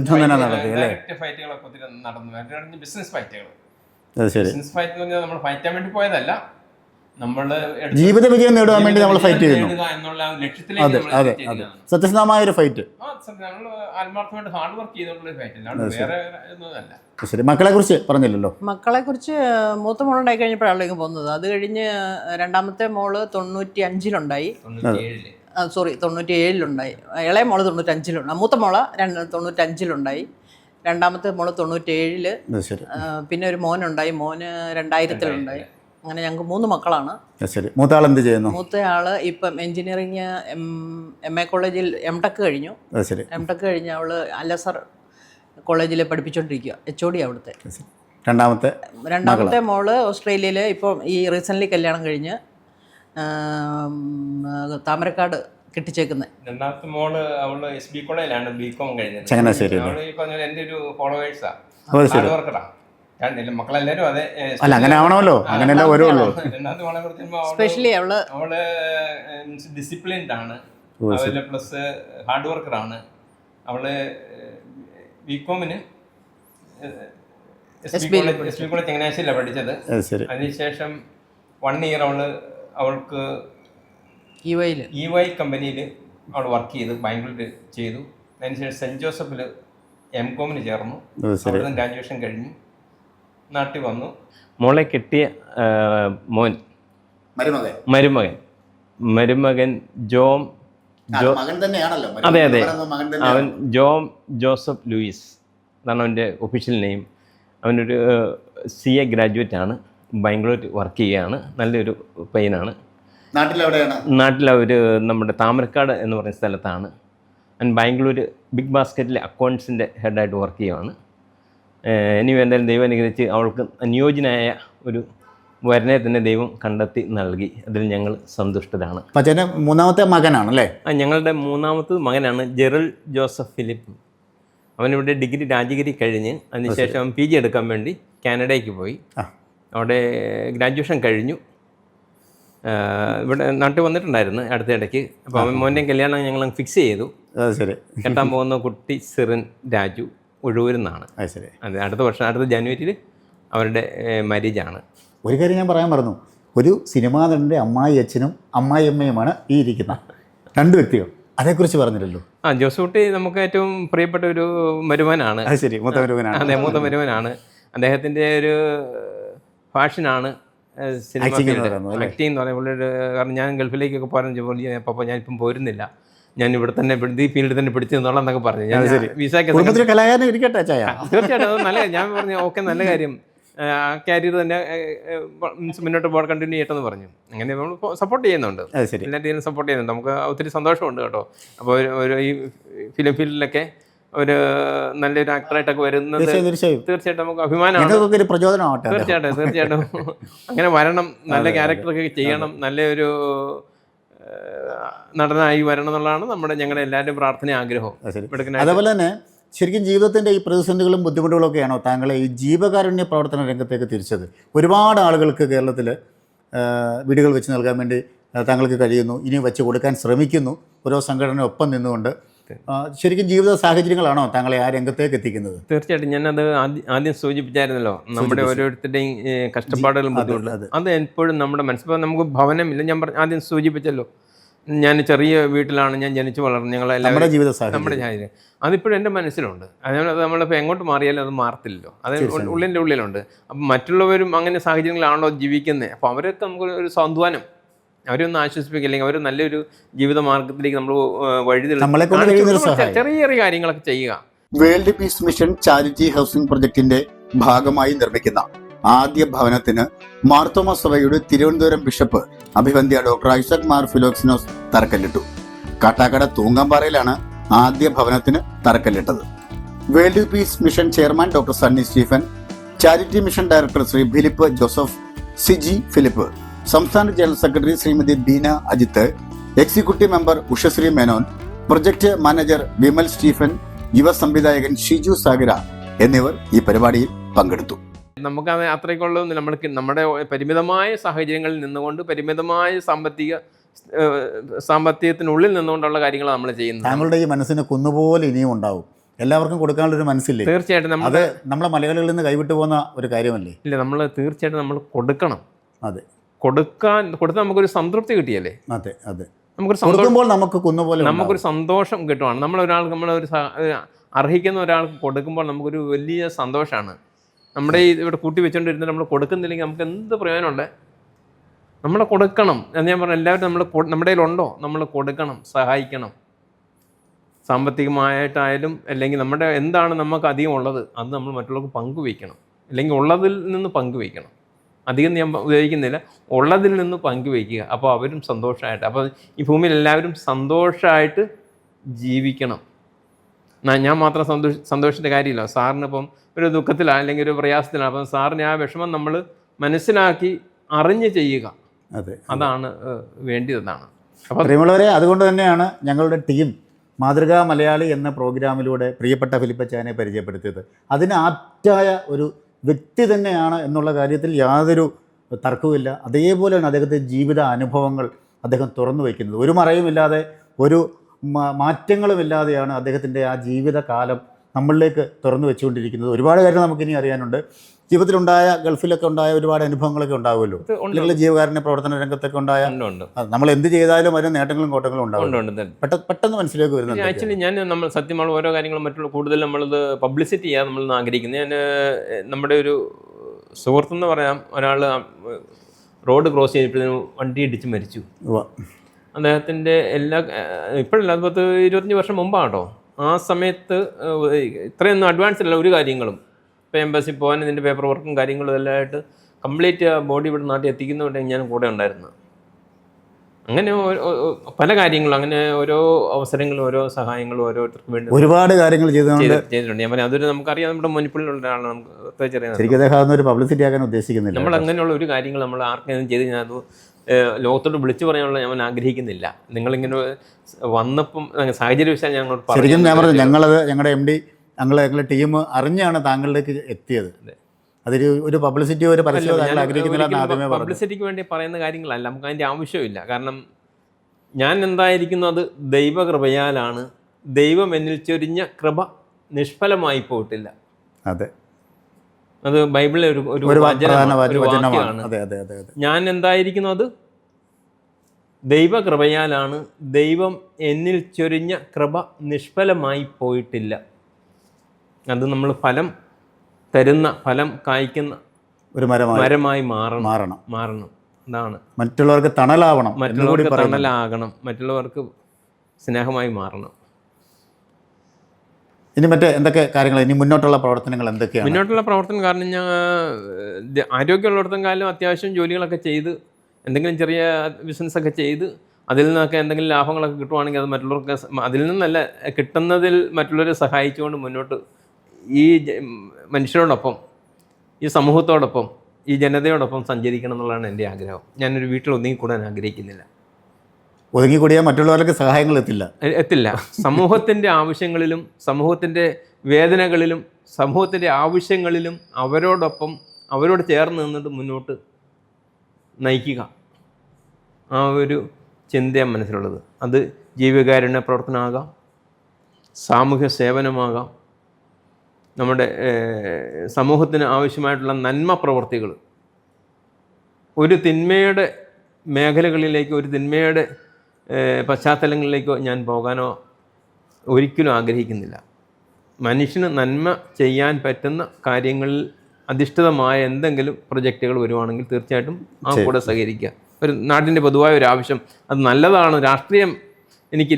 ഒത്തിരി നടന്നു. ബിസിനസ് ഫൈറ്റുകൾ. ബിസിനസ് ഫൈറ്റ് എന്ന് പറഞ്ഞാൽ നമ്മൾ ഫൈറ്റ് ചെയ്യാൻ വേണ്ടി പോയതല്ല, ജീവിത വിജയം നേടുവാൻ വേണ്ടി നമ്മൾ ഫൈറ്റ് ചെയ്യുന്നു എന്നുള്ള ലക്ഷ്യത്തിലേക്ക് സത്യസന്ധമായ ഒരു ഫൈറ്റ്. ആത്മാർത്ഥമായിട്ട് ഹാർഡ് വർക്ക് ചെയ്തുള്ള ഫൈറ്റ് അല്ലാണ്ട് വേറെ ഒന്നുമല്ല. ശരി. മക്കളെ കുറിച്ച് പറഞ്ഞില്ലല്ലോ. മക്കളെ കുറിച്ച് മൂത്ത മോളുണ്ടായി കഴിഞ്ഞപ്പോഴാണ് പോകുന്നത്. അത് കഴിഞ്ഞ് രണ്ടാമത്തെ മോള് 95-ലുണ്ടായി. 97-ലുണ്ടായി. ഇളയ മോള് 95-ലുണ്ട്. മൂത്ത മോള് 95-ലുണ്ടായി. രണ്ടാമത്തെ മോള് 97-ല്. അത് ശരി. പിന്നെ ഒരു മോനുണ്ടായി, മോന് 2000-ലുണ്ടായി. അങ്ങനെ ഞങ്ങൾക്ക് 3 മക്കളാണ്. അത് ശരി. മൂത്താൾ എന്ത് ചെയ്യുന്നു? മൂത്തയാള് ഇപ്പം എഞ്ചിനീയറിങ് MA കോളേജിൽ M.Tech കഴിഞ്ഞു. അത് ശരി. M.Tech കഴിഞ്ഞ് അവള് അലസർ കോളേജിൽ പഠിപ്പിച്ചുകൊണ്ടിരിക്കുക, HOD അവിടുത്തെ. രണ്ടാമത്തെ മോള് ഓസ്ട്രേലിയയിൽ ഇപ്പോൾ ഈ റീസെൻ്റ്ലി കല്യാണം കഴിഞ്ഞ് താമരക്കാട് കെട്ടിച്ചേക്കുന്നത്. രണ്ടാമത്തെ മോള് അവള് SB കോളേജിലാണ് BCom കഴിഞ്ഞത്. ചങ്ങനാശ്ശേരി. അവള് ഈ പറഞ്ഞ എൻ്റെ ഒരു ഫോളോവേഴ്സാണ്, അത് ശരി. ഹാർഡ് വർക്കറാണ്. മക്കളെല്ലാരും അതെ. അല്ല, അങ്ങനെ ആവണമല്ലോ, അങ്ങനെയല്ലേ വരുള്ളൂ. രണ്ടാമത്തെ മോളെ കുറിച്ച് സ്പെഷ്യലി അവള് ഡിസിപ്ലിൻഡ് ആണ്, അതുപോലെ പ്ലസ് ഹാർഡ് വർക്കറാണ്. അവള് BComന് SB കോളേജ് ചങ്ങനാശ്ശേരിയിലാണ് പഠിച്ചത്. അതിനുശേഷം 1 ഇയർ അവൾക്ക് EY കമ്പനിയിൽ അവൾ വർക്ക് ചെയ്തു, ബാംഗ്ലൂരിൽ ചെയ്തു. അതിനുശേഷം സെൻറ്റ് ജോസഫിൽ M.Comന് ചേർന്നു. അവിടുന്ന് ഗ്രാജുവേഷൻ കഴിഞ്ഞു നാട്ടിൽ വന്നു. മോളെ കെട്ടിയ മരുമകൻ ജോം അതെ അവൻ ജോം ജോസഫ് ലൂയിസ് എന്നാണ് അവൻ്റെ ഒഫീഷ്യൽ നെയിം. അവനൊരു CA ഗ്രാജുവേറ്റ് ആണ്, ബാംഗ്ലൂർ വർക്ക് ചെയ്യുകയാണ്. നല്ലൊരു പയ്യനാണ്. നാട്ടിലവർ നമ്മുടെ താമരക്കാട് എന്ന് പറയുന്ന സ്ഥലത്താണ്. അവൻ ബാംഗ്ലൂർ ബിഗ് ബാസ്ക്കറ്റിലെ അക്കൗണ്ട്സിൻ്റെ ഹെഡായിട്ട് വർക്ക് ചെയ്യുകയാണ്. ഇനി എന്തായാലും ദൈവം അനുഗ്രഹിച്ച് അവൾക്ക് അനുയോജ്യനായ ഒരു വരനെ തന്നെ ദൈവം കണ്ടെത്തി നൽകി. അതിൽ ഞങ്ങൾ സന്തുഷ്ടരാണ്. മൂന്നാമത്തെ മകനാണല്ലേ? ഞങ്ങളുടെ മൂന്നാമത്തെ മകനാണ് ജെറൽ ജോസഫ് ഫിലിപ്പ്. അവനിവിടെ ഡിഗ്രി രാജഗിരി കഴിഞ്ഞ് അതിനുശേഷം അവൻ PG എടുക്കാൻ വേണ്ടി കാനഡയ്ക്ക് പോയി. അവിടെ ഗ്രാജുവേഷൻ കഴിഞ്ഞു. ഇവിടെ നാട്ടിൽ വന്നിട്ടുണ്ടായിരുന്നു അടുത്തിടയ്ക്ക്. അപ്പോൾ അവൻ മോൻ്റെ കല്യാണം ഞങ്ങൾ ഫിക്സ് ചെയ്തു. കെട്ടാൻ പോകുന്ന കുട്ടി സിറിൻ രാജു ഒഴൂരിന്നാണ്. അതെ, അടുത്ത വർഷം അടുത്ത ജനുവരിയിൽ അവരുടെ മാരേജാണ്. ഒരു കാര്യം ഞാൻ പറയാൻ മറന്നു, ഒരു സിനിമാ നടൻ്റെ അമ്മായി അച്ഛനും അമ്മായി അമ്മയുമാണ് ഈ ഇരിക്കുന്ന 2 വ്യക്തികൾ. അതേക്കുറിച്ച് പറഞ്ഞില്ലല്ലോ. ജോസൂട്ടി നമുക്ക് ഏറ്റവും പ്രിയപ്പെട്ട ഒരു മരുമനാണ്. ശരി, മൂത്ത മരുമനാണ്. അതെ, മൂത്ത മരുമനാണ്. അദ്ദേഹത്തിൻ്റെ ഒരു ഫാഷനാണ് സിനിമ ഫീൽഡ്, ആക്ടിങ് എന്ന് പറയുമ്പോൾ. കാരണം ഞാൻ ഗൾഫിലേക്കൊക്കെ പറഞ്ഞു, പപ്പ ഞാനിപ്പം പോരുന്നില്ല, ഞാൻ ഇവിടെ തന്നെ ഈ ഫീൽഡിൽ തന്നെ പിടിച്ചു നിന്നോളാം പറഞ്ഞു. ഞാൻ വിസയ്ക്ക് തീർച്ചയായിട്ടും അത് നല്ല, ഞാൻ പറഞ്ഞു ഓക്കെ, നല്ല കാര്യം, ആ കാരിയർ തന്നെ മുന്നോട്ട് പോകാൻ കണ്ടിന്യൂ ചെയ്യട്ടെന്ന് പറഞ്ഞു. അങ്ങനെ നമ്മൾ സപ്പോർട്ട് ചെയ്യുന്നുണ്ട്, എല്ലാ രീതിയിലും സപ്പോർട്ട് ചെയ്യുന്നുണ്ട്. നമുക്ക് ഒത്തിരി സന്തോഷമുണ്ട് കേട്ടോ. അപ്പോൾ ഒരു ഈ ഫിലിം ഫീൽഡിലൊക്കെ ഒരു നല്ലൊരു ആക്ടറായിട്ടൊക്കെ വരുന്നത് തീർച്ചയായിട്ടും നമുക്ക് അഭിമാനമാണ്. തീർച്ചയായിട്ടും അങ്ങനെ വരണം, നല്ല ക്യാരക്ടറൊക്കെ ചെയ്യണം, നല്ലൊരു നടനായി വരണം എന്നുള്ളതാണ് ഞങ്ങളുടെ എല്ലാവരുടെയും പ്രാർത്ഥന, ആഗ്രഹം. അതേപോലെ തന്നെ ശരിക്കും ജീവിതത്തിൻ്റെ ഈ പ്രതിസന്ധികളും ബുദ്ധിമുട്ടുകളൊക്കെയാണോ താങ്കളെ ഈ ജീവകാരുണ്യ പ്രവർത്തന രംഗത്തേക്ക് തിരിച്ചത്? ഒരുപാട് ആളുകൾക്ക് കേരളത്തിൽ വീടുകൾ വെച്ച് നൽകാൻ വേണ്ടി താങ്കൾക്ക് കഴിയുന്നു, ഇനി വെച്ച് കൊടുക്കാൻ ശ്രമിക്കുന്നു, ഓരോ സംഘടന ഒപ്പം നിന്നുകൊണ്ട്. ശരിക്കും ജീവിത സാഹചര്യങ്ങളാണോ താങ്കളെ ആ രംഗത്തേക്ക് എത്തിക്കുന്നത്? തീർച്ചയായിട്ടും. ഞാനത് ആദ്യം സൂചിപ്പിച്ചായിരുന്നല്ലോ, നമ്മുടെ ഓരോരുത്തരുടെയും കഷ്ടപ്പാടുകളും ബുദ്ധിമുട്ടും അത് എപ്പോഴും നമ്മുടെ മനസ്സിൽ. നമുക്ക് ഭവനമില്ല, ഞാൻ ആദ്യം സൂചിപ്പിച്ചല്ലോ, ഞാൻ ചെറിയ വീട്ടിലാണ് ഞാൻ ജനിച്ചു വളർന്നു. ഞങ്ങളെല്ലാം നമ്മുടെ സാഹചര്യം അതിപ്പോഴും എൻ്റെ മനസ്സിലുണ്ട്. അതുകൊണ്ട് നമ്മളിപ്പോൾ എങ്ങോട്ട് മാറിയാലും അത് മാറത്തില്ലല്ലോ, അത് ഉള്ളിൻ്റെ ഉള്ളിലുണ്ട്. അപ്പം മറ്റുള്ളവരും അങ്ങനെ സാഹചര്യങ്ങളാണല്ലോ ജീവിക്കുന്നത്. അപ്പോൾ അവരൊക്കെ നമുക്കൊരു സാന്ത്വനം, അവരൊന്ന് ആശ്വസിപ്പിക്കില്ലെങ്കിൽ അവർ നല്ലൊരു ജീവിത മാർഗത്തിലേക്ക് നമ്മൾ വഴി ചെറിയ ചെറിയ കാര്യങ്ങളൊക്കെ ചെയ്യുക. World peace mission charity housing പ്രൊജക്ടിന്റെ ഭാഗമായി നിർമ്മിക്കുന്ന ആദ്യ ഭവനത്തിന് മാർത്തോമ സഭയുടെ തിരുവനന്തപുരം ബിഷപ്പ് അഭിവന്ദ്യ ഡോക്ടർ ഐസക് മാർ ഫിലോക്സിനോസ് തറക്കല്ലിട്ടു. കാട്ടാക്കട തൂങ്ങാമ്പാറയിലാണ് ആദ്യ ഭവനത്തിന് തറക്കല്ലിട്ടത്. World peace mission chairman doctor Sunny Stephen, charity mission director Shri Philip Joseph, Siji Philip, സംസ്ഥാന general secretary Shrimati Beena Ajith, executive member Ushasree Menon, project manager Vimal Stephen, യുവ സംവിധായകൻ ഷിജു സാഗര എന്നിവർ ഈ പരിപാടിയിൽ പങ്കെടുത്തു. നമുക്ക് അത്രയ്ക്കുള്ള നമ്മൾക്ക് നമ്മുടെ പരിമിതമായ സാഹചര്യങ്ങളിൽ നിന്നുകൊണ്ട് പരിമിതമായ സാമ്പത്തികത്തിനുള്ളിൽ നിന്നുകൊണ്ടുള്ള കാര്യങ്ങൾ നമ്മൾ ചെയ്യുന്നത്. താങ്കളുടെ ഈ മനസ്സിന് കുന്നുപോലെ ഇനിയും ഉണ്ടാവും. എല്ലാവർക്കും കൊടുക്കാനുള്ളൊരു മനസ്സില്ലേ? തീർച്ചയായിട്ടും. അത് നമ്മളെ മലയാളികളിൽ നിന്ന് കൈവിട്ടു പോകുന്ന ഒരു കാര്യമല്ലേ? ഇല്ല, നമ്മൾ തീർച്ചയായിട്ടും നമ്മൾ കൊടുക്കണം. അതെ, കൊടുത്താൽ നമുക്കൊരു സംതൃപ്തി കിട്ടിയല്ലേ? അതെ അതെ, നമുക്കൊരു സന്തോഷം കിട്ടുവാണ്. നമ്മളൊരു അർഹിക്കുന്ന ഒരാൾക്ക് കൊടുക്കുമ്പോൾ നമുക്കൊരു വലിയ സന്തോഷമാണ്. നമ്മുടെ ഈ ഇവിടെ കൂട്ടി വെച്ചുകൊണ്ടിരുന്നിട്ട് നമ്മൾ കൊടുക്കുന്നില്ലെങ്കിൽ നമുക്ക് എന്ത് പ്രയോജനമുണ്ട്? നമ്മൾ കൊടുക്കണം എന്ന് ഞാൻ പറഞ്ഞു. എല്ലാവരും നമ്മുടെ കയ്യിലുണ്ടോ, നമ്മൾ കൊടുക്കണം, സഹായിക്കണം. സാമ്പത്തികമായിട്ടായാലും അല്ലെങ്കിൽ നമ്മുടെ എന്താണ് നമുക്ക് അധികം ഉള്ളത് അത് നമ്മൾ മറ്റുള്ളവർക്ക് പങ്കുവയ്ക്കണം, അല്ലെങ്കിൽ ഉള്ളതിൽ നിന്ന് പങ്കുവയ്ക്കണം. അധികം ഞാൻ ഉപയോഗിക്കുന്നില്ല, ഉള്ളതിൽ നിന്ന് പങ്കുവയ്ക്കുക. അപ്പോൾ അവരും സന്തോഷമായിട്ട്, അപ്പോൾ ഈ ഭൂമിയിൽ എല്ലാവരും സന്തോഷമായിട്ട് ജീവിക്കണം. ഞാൻ മാത്രം സന്തോഷിച്ചിട്ട് കാര്യമില്ല. സാറിനിപ്പം ഒരു ദുഃഖത്തിലാണ് അല്ലെങ്കിൽ ഒരു പ്രയാസത്തിലാണ്, അപ്പം സാറിന് ആ വിഷമം നമ്മൾ മനസ്സിലാക്കി അറിഞ്ഞ് ചെയ്യുക. അതെ, അതാണ് വേണ്ടിയതാണ്. അപ്പോൾ പ്രിയമുള്ളവരെ, അതുകൊണ്ട് തന്നെയാണ് ഞങ്ങളുടെ ടീം മാതൃകാ മലയാളി എന്ന പ്രോഗ്രാമിലൂടെ പ്രിയപ്പെട്ട ഫിലിപ്പച്ചാനെ പരിചയപ്പെടുത്തിയത്. അതിന് ആപ്റ്റായ ഒരു വ്യക്തി തന്നെയാണ് എന്നുള്ള കാര്യത്തിൽ യാതൊരു തർക്കവുമില്ല. അതേപോലെയാണ് അദ്ദേഹത്തെ ജീവിത അനുഭവങ്ങൾ അദ്ദേഹം തുറന്നു വയ്ക്കുന്നത്. ഒരു മറയുമില്ലാതെ, ഒരു മാറ്റങ്ങളുമില്ലാതെയാണ് അദ്ദേഹത്തിൻ്റെ ആ ജീവിതകാലം നമ്മളിലേക്ക് തുറന്നു വെച്ചുകൊണ്ടിരിക്കുന്നത്. ഒരുപാട് കാര്യം നമുക്കിനി അറിയാനുണ്ട്. ജീവിതത്തിലുണ്ടായ, ഗൾഫിലൊക്കെ ഉണ്ടായ ഒരുപാട് അനുഭവങ്ങളൊക്കെ ഉണ്ടാവുമല്ലോ, അല്ലെങ്കിൽ ജീവകാരുണ്യ പ്രവർത്തന രംഗത്തൊക്കെ ഉണ്ടായ, നമ്മൾ എന്ത് ചെയ്താലും അതിന് നേട്ടങ്ങളും കോട്ടങ്ങളും ഉണ്ടാവും. പെട്ടെന്ന് മനസ്സിലേക്ക് വരുന്നത്. ആക്ച്വലി നമ്മൾ സത്യമാണ് ഓരോ കാര്യങ്ങളും മറ്റുള്ള കൂടുതൽ നമ്മളിത് പബ്ലിസിറ്റി ചെയ്യാൻ നമ്മൾ ആഗ്രഹിക്കുന്നത്. ഞാൻ നമ്മുടെ ഒരു സുഹൃത്തെന്ന് പറയാം, ഒരാൾ റോഡ് ക്രോസ് ചെയ്തപ്പോഴത്തേനും വണ്ടി ഇടിച്ച് മരിച്ചു. അദ്ദേഹത്തിൻ്റെ ഇപ്പോഴല്ല, 25 വർഷം മുമ്പാട്ടോ. ആ സമയത്ത് ഇത്രയൊന്നും അഡ്വാൻസ് അല്ല ഒരു കാര്യങ്ങളും. ഇപ്പോൾ എംബസി പോകാൻ ഇതിൻ്റെ പേപ്പർ വർക്കും കാര്യങ്ങളും എല്ലാം ആയിട്ട് കംപ്ലീറ്റ് ബോഡി ഇവിടെ നാട്ടിൽ എത്തിക്കുന്നതുകൊണ്ട് ഞാൻ കൂടെ ഉണ്ടായിരുന്നു. അങ്ങനെ പല കാര്യങ്ങളും, അങ്ങനെ ഓരോ അവസരങ്ങളും ഓരോ സഹായങ്ങളും ഓരോരുത്തർക്ക് വേണ്ടി ഒരുപാട് കാര്യങ്ങൾ ചെയ്തിട്ടുണ്ട്. ഞാൻ പറയാം, അതൊരു നമുക്കറിയാം, നമ്മുടെ മുനിപ്പിലുള്ള ഒരാളാണ്, നമുക്ക് പബ്ലിസിറ്റി ആക്കാൻ ഉദ്ദേശിക്കുന്നില്ല. നമ്മൾ അങ്ങനെയുള്ള ഒരു കാര്യങ്ങൾ നമ്മൾ ആർക്കെങ്കിലും ചെയ്ത് ഞാൻ അത് ലോകത്തോട് വിളിച്ചു പറയാനുള്ള ഞാൻ ആഗ്രഹിക്കുന്നില്ല. നിങ്ങളിങ്ങനെ വന്നപ്പം സാഹചര്യവശാൽ ഞങ്ങളത് ഞങ്ങളുടെ MD ഞങ്ങളുടെ ടീം അറിഞ്ഞാണ് താങ്കളിലേക്ക് എത്തിയത്. അതൊരു പബ്ലിസിറ്റിയോ ഒരു പരസ്യമോ പബ്ലിസിറ്റിക്ക് വേണ്ടി പറയുന്ന കാര്യങ്ങളല്ല, നമുക്ക് അതിൻ്റെ ആവശ്യമില്ല. കാരണം ഞാൻ എന്തായിരിക്കുന്നു അത് ദൈവകൃപയാലാണ്. ദൈവം എന്നിൽ ചൊരിഞ്ഞ കൃപ നിഷ്ഫലമായി പോയിട്ടില്ല. അതെ, അത് ബൈബിളിലെ ഒരു വാക്യമാണ്. ഞാൻ എന്തായിരിക്കുന്നു അത് ദൈവകൃപയാലാണ്. ദൈവം എന്നിൽ ചൊരിഞ്ഞ കൃപ നിഷ്ഫലമായി പോയിട്ടില്ല. അത് നമ്മൾ ഫലം തരുന്ന, ഫലം കായ്ക്കുന്ന ഒരു മരമായി മാറണം. അതാണ് മറ്റുള്ളവർക്ക് തണലാവണം, മറ്റുള്ളവർക്ക് സ്നേഹമായി മാറണം. ഇനി മറ്റേ എന്തൊക്കെ കാര്യങ്ങൾ, ഇനി മുന്നോട്ടുള്ള പ്രവർത്തനങ്ങൾ എന്തൊക്കെയാണ്? മുന്നോട്ടുള്ള പ്രവർത്തനം കാരണം ഞാൻ ആരോഗ്യമുള്ളിടത്തും കാലം അത്യാവശ്യം ജോലികളൊക്കെ ചെയ്ത്, എന്തെങ്കിലും ചെറിയ ബിസിനസ്സൊക്കെ ചെയ്ത് അതിൽ നിന്നൊക്കെ എന്തെങ്കിലും ലാഭങ്ങളൊക്കെ കിട്ടുവാണെങ്കിൽ അത് മറ്റുള്ളവർക്ക്, അതിൽ നിന്നല്ല കിട്ടുന്നതിൽ മറ്റുള്ളവരെ സഹായിച്ചുകൊണ്ട് മുന്നോട്ട് ഈ മനുഷ്യരോടൊപ്പം, ഈ സമൂഹത്തോടൊപ്പം, ഈ ജനതയോടൊപ്പം സഞ്ചരിക്കണം എന്നുള്ളതാണ് എൻ്റെ ആഗ്രഹം. ഞാനൊരു വീട്ടിൽ ഒതുങ്ങിക്കൂടാൻ ആഗ്രഹിക്കുന്നില്ല. ഒതുങ്ങിക്കൂടിയാൽ മറ്റുള്ളവർക്ക് സഹായങ്ങൾ എത്തില്ല. സമൂഹത്തിൻ്റെ ആവശ്യങ്ങളിലും സമൂഹത്തിൻ്റെ വേദനകളിലും സമൂഹത്തിൻ്റെ ആവശ്യങ്ങളിലും അവരോടൊപ്പം, അവരോട് ചേർന്ന് നിന്നിട്ട് മുന്നോട്ട് നയിക്കുക, ആ ഒരു ചിന്തയാണ് മനസ്സിലുള്ളത്. അത് ജീവകാരുണ്യ പ്രവർത്തനമാകാം, സാമൂഹ്യ സേവനമാകാം, നമ്മുടെ സമൂഹത്തിന് ആവശ്യമായിട്ടുള്ള നന്മ പ്രവർത്തികൾ. ഒരു തിന്മയുടെ മേഖലകളിലേക്കോ ഒരു തിന്മയുടെ പശ്ചാത്തലങ്ങളിലേക്കോ ഞാൻ പോകാനോ ഒരിക്കലും ആഗ്രഹിക്കുന്നില്ല. മനുഷ്യന് നന്മ ചെയ്യാൻ പറ്റുന്ന കാര്യങ്ങളിൽ അധിഷ്ഠിതമായ എന്തെങ്കിലും പ്രൊജക്റ്റുകൾ വരുവാണെങ്കിൽ തീർച്ചയായിട്ടും ആ കൂടെ സഹകരിക്കുക. ഒരു നാടിൻ്റെ പൊതുവായ ഒരു ആവശ്യം, അത് നല്ലതാണ്. രാഷ്ട്രീയം എനിക്ക്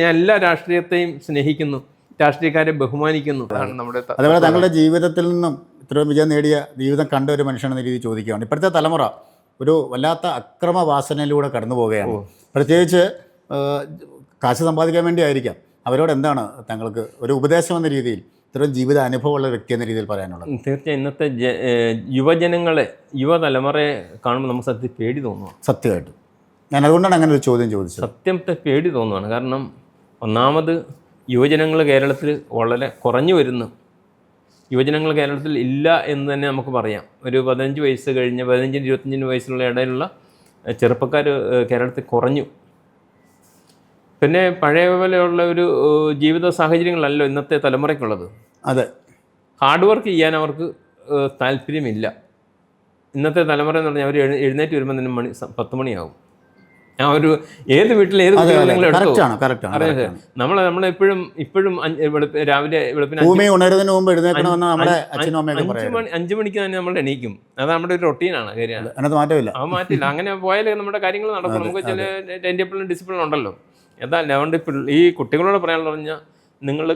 ഞാൻ എല്ലാ രാഷ്ട്രീയത്തെയും സ്നേഹിക്കുന്നു, രാഷ്ട്രീയക്കാരെ ബഹുമാനിക്കുന്നു. അതാണ് നമ്മുടെ. അതുപോലെ താങ്കളുടെ ജീവിതത്തിൽ നിന്നും ഇത്രയും വിജയം നേടിയ ജീവിതം കണ്ട ഒരു മനുഷ്യനെന്ന രീതി ചോദിക്കുകയാണ്. ഇപ്പോഴത്തെ തലമുറ ഒരു വല്ലാത്ത അക്രമവാസനയിലൂടെ കടന്നു പോവുകയാണ്. പ്രത്യേകിച്ച് കാശ് സമ്പാദിക്കാൻ വേണ്ടി ആയിരിക്കാം. അവരോട് എന്താണ് താങ്കൾക്ക് ഒരു ഉപദേശം എന്ന രീതിയിൽ, ഇത്രയും ജീവിത അനുഭവമുള്ള വ്യക്തി എന്ന രീതിയിൽ പറയാനുള്ളത്? തീർച്ചയായും ഇന്നത്തെ യുവജനങ്ങളെ, യുവതലമുറയെ കാണുമ്പോൾ നമുക്ക് സത്യത്തിൽ പേടി തോന്നുന്നു. സത്യമായിട്ടും ഞാൻ അതുകൊണ്ടാണ് അങ്ങനെ ഒരു ചോദ്യം ചോദിച്ചത്. സത്യത്തെ പേടി തോന്നുകയാണ്. കാരണം ഒന്നാമത് യുവജനങ്ങൾ കേരളത്തിൽ വളരെ കുറഞ്ഞു വരുന്നു. യുവജനങ്ങൾ കേരളത്തിൽ ഇല്ല എന്ന് തന്നെ നമുക്ക് പറയാം. ഒരു 15 വയസ്സ് കഴിഞ്ഞ് 15-25 വയസ്സുള്ള ഇടയിലുള്ള ചെറുപ്പക്കാർ കേരളത്തിൽ കുറഞ്ഞു. പിന്നെ പഴയ പോലെയുള്ള ഒരു ജീവിത സാഹചര്യങ്ങളല്ലോ ഇന്നത്തെ തലമുറയ്ക്കുള്ളത്. അതെ, ഹാർഡ് വർക്ക് ചെയ്യാൻ അവർക്ക് താല്പര്യമില്ല. ഇന്നത്തെ തലമുറ എന്ന് പറഞ്ഞാൽ അവർ എഴുന്നേറ്റ് വരുമ്പോൾ തന്നെ 10 മണിയാവും. ആ ഒരു ഏത് വീട്ടിൽ ഏത് നമ്മളെപ്പോഴും രാവിലെ 5 മണിക്ക് തന്നെ നമ്മൾ എണീക്കും. അത് നമ്മുടെ ഒരു റൊട്ടീനാണ്, കാര്യമാണ്. മാറ്റമില്ല. ആ മാറ്റില്ല. അങ്ങനെ പോയാൽ നമ്മുടെ കാര്യങ്ങൾ നടക്കും. നമുക്ക് ചില ടൈം ടേബിളിനും ഡിസിപ്ലിൻ ഉണ്ടല്ലോ. ഏതായാലും അതുകൊണ്ട് ഈ കുട്ടികളോട് പറയാനുള്ള പറഞ്ഞാൽ നിങ്ങൾ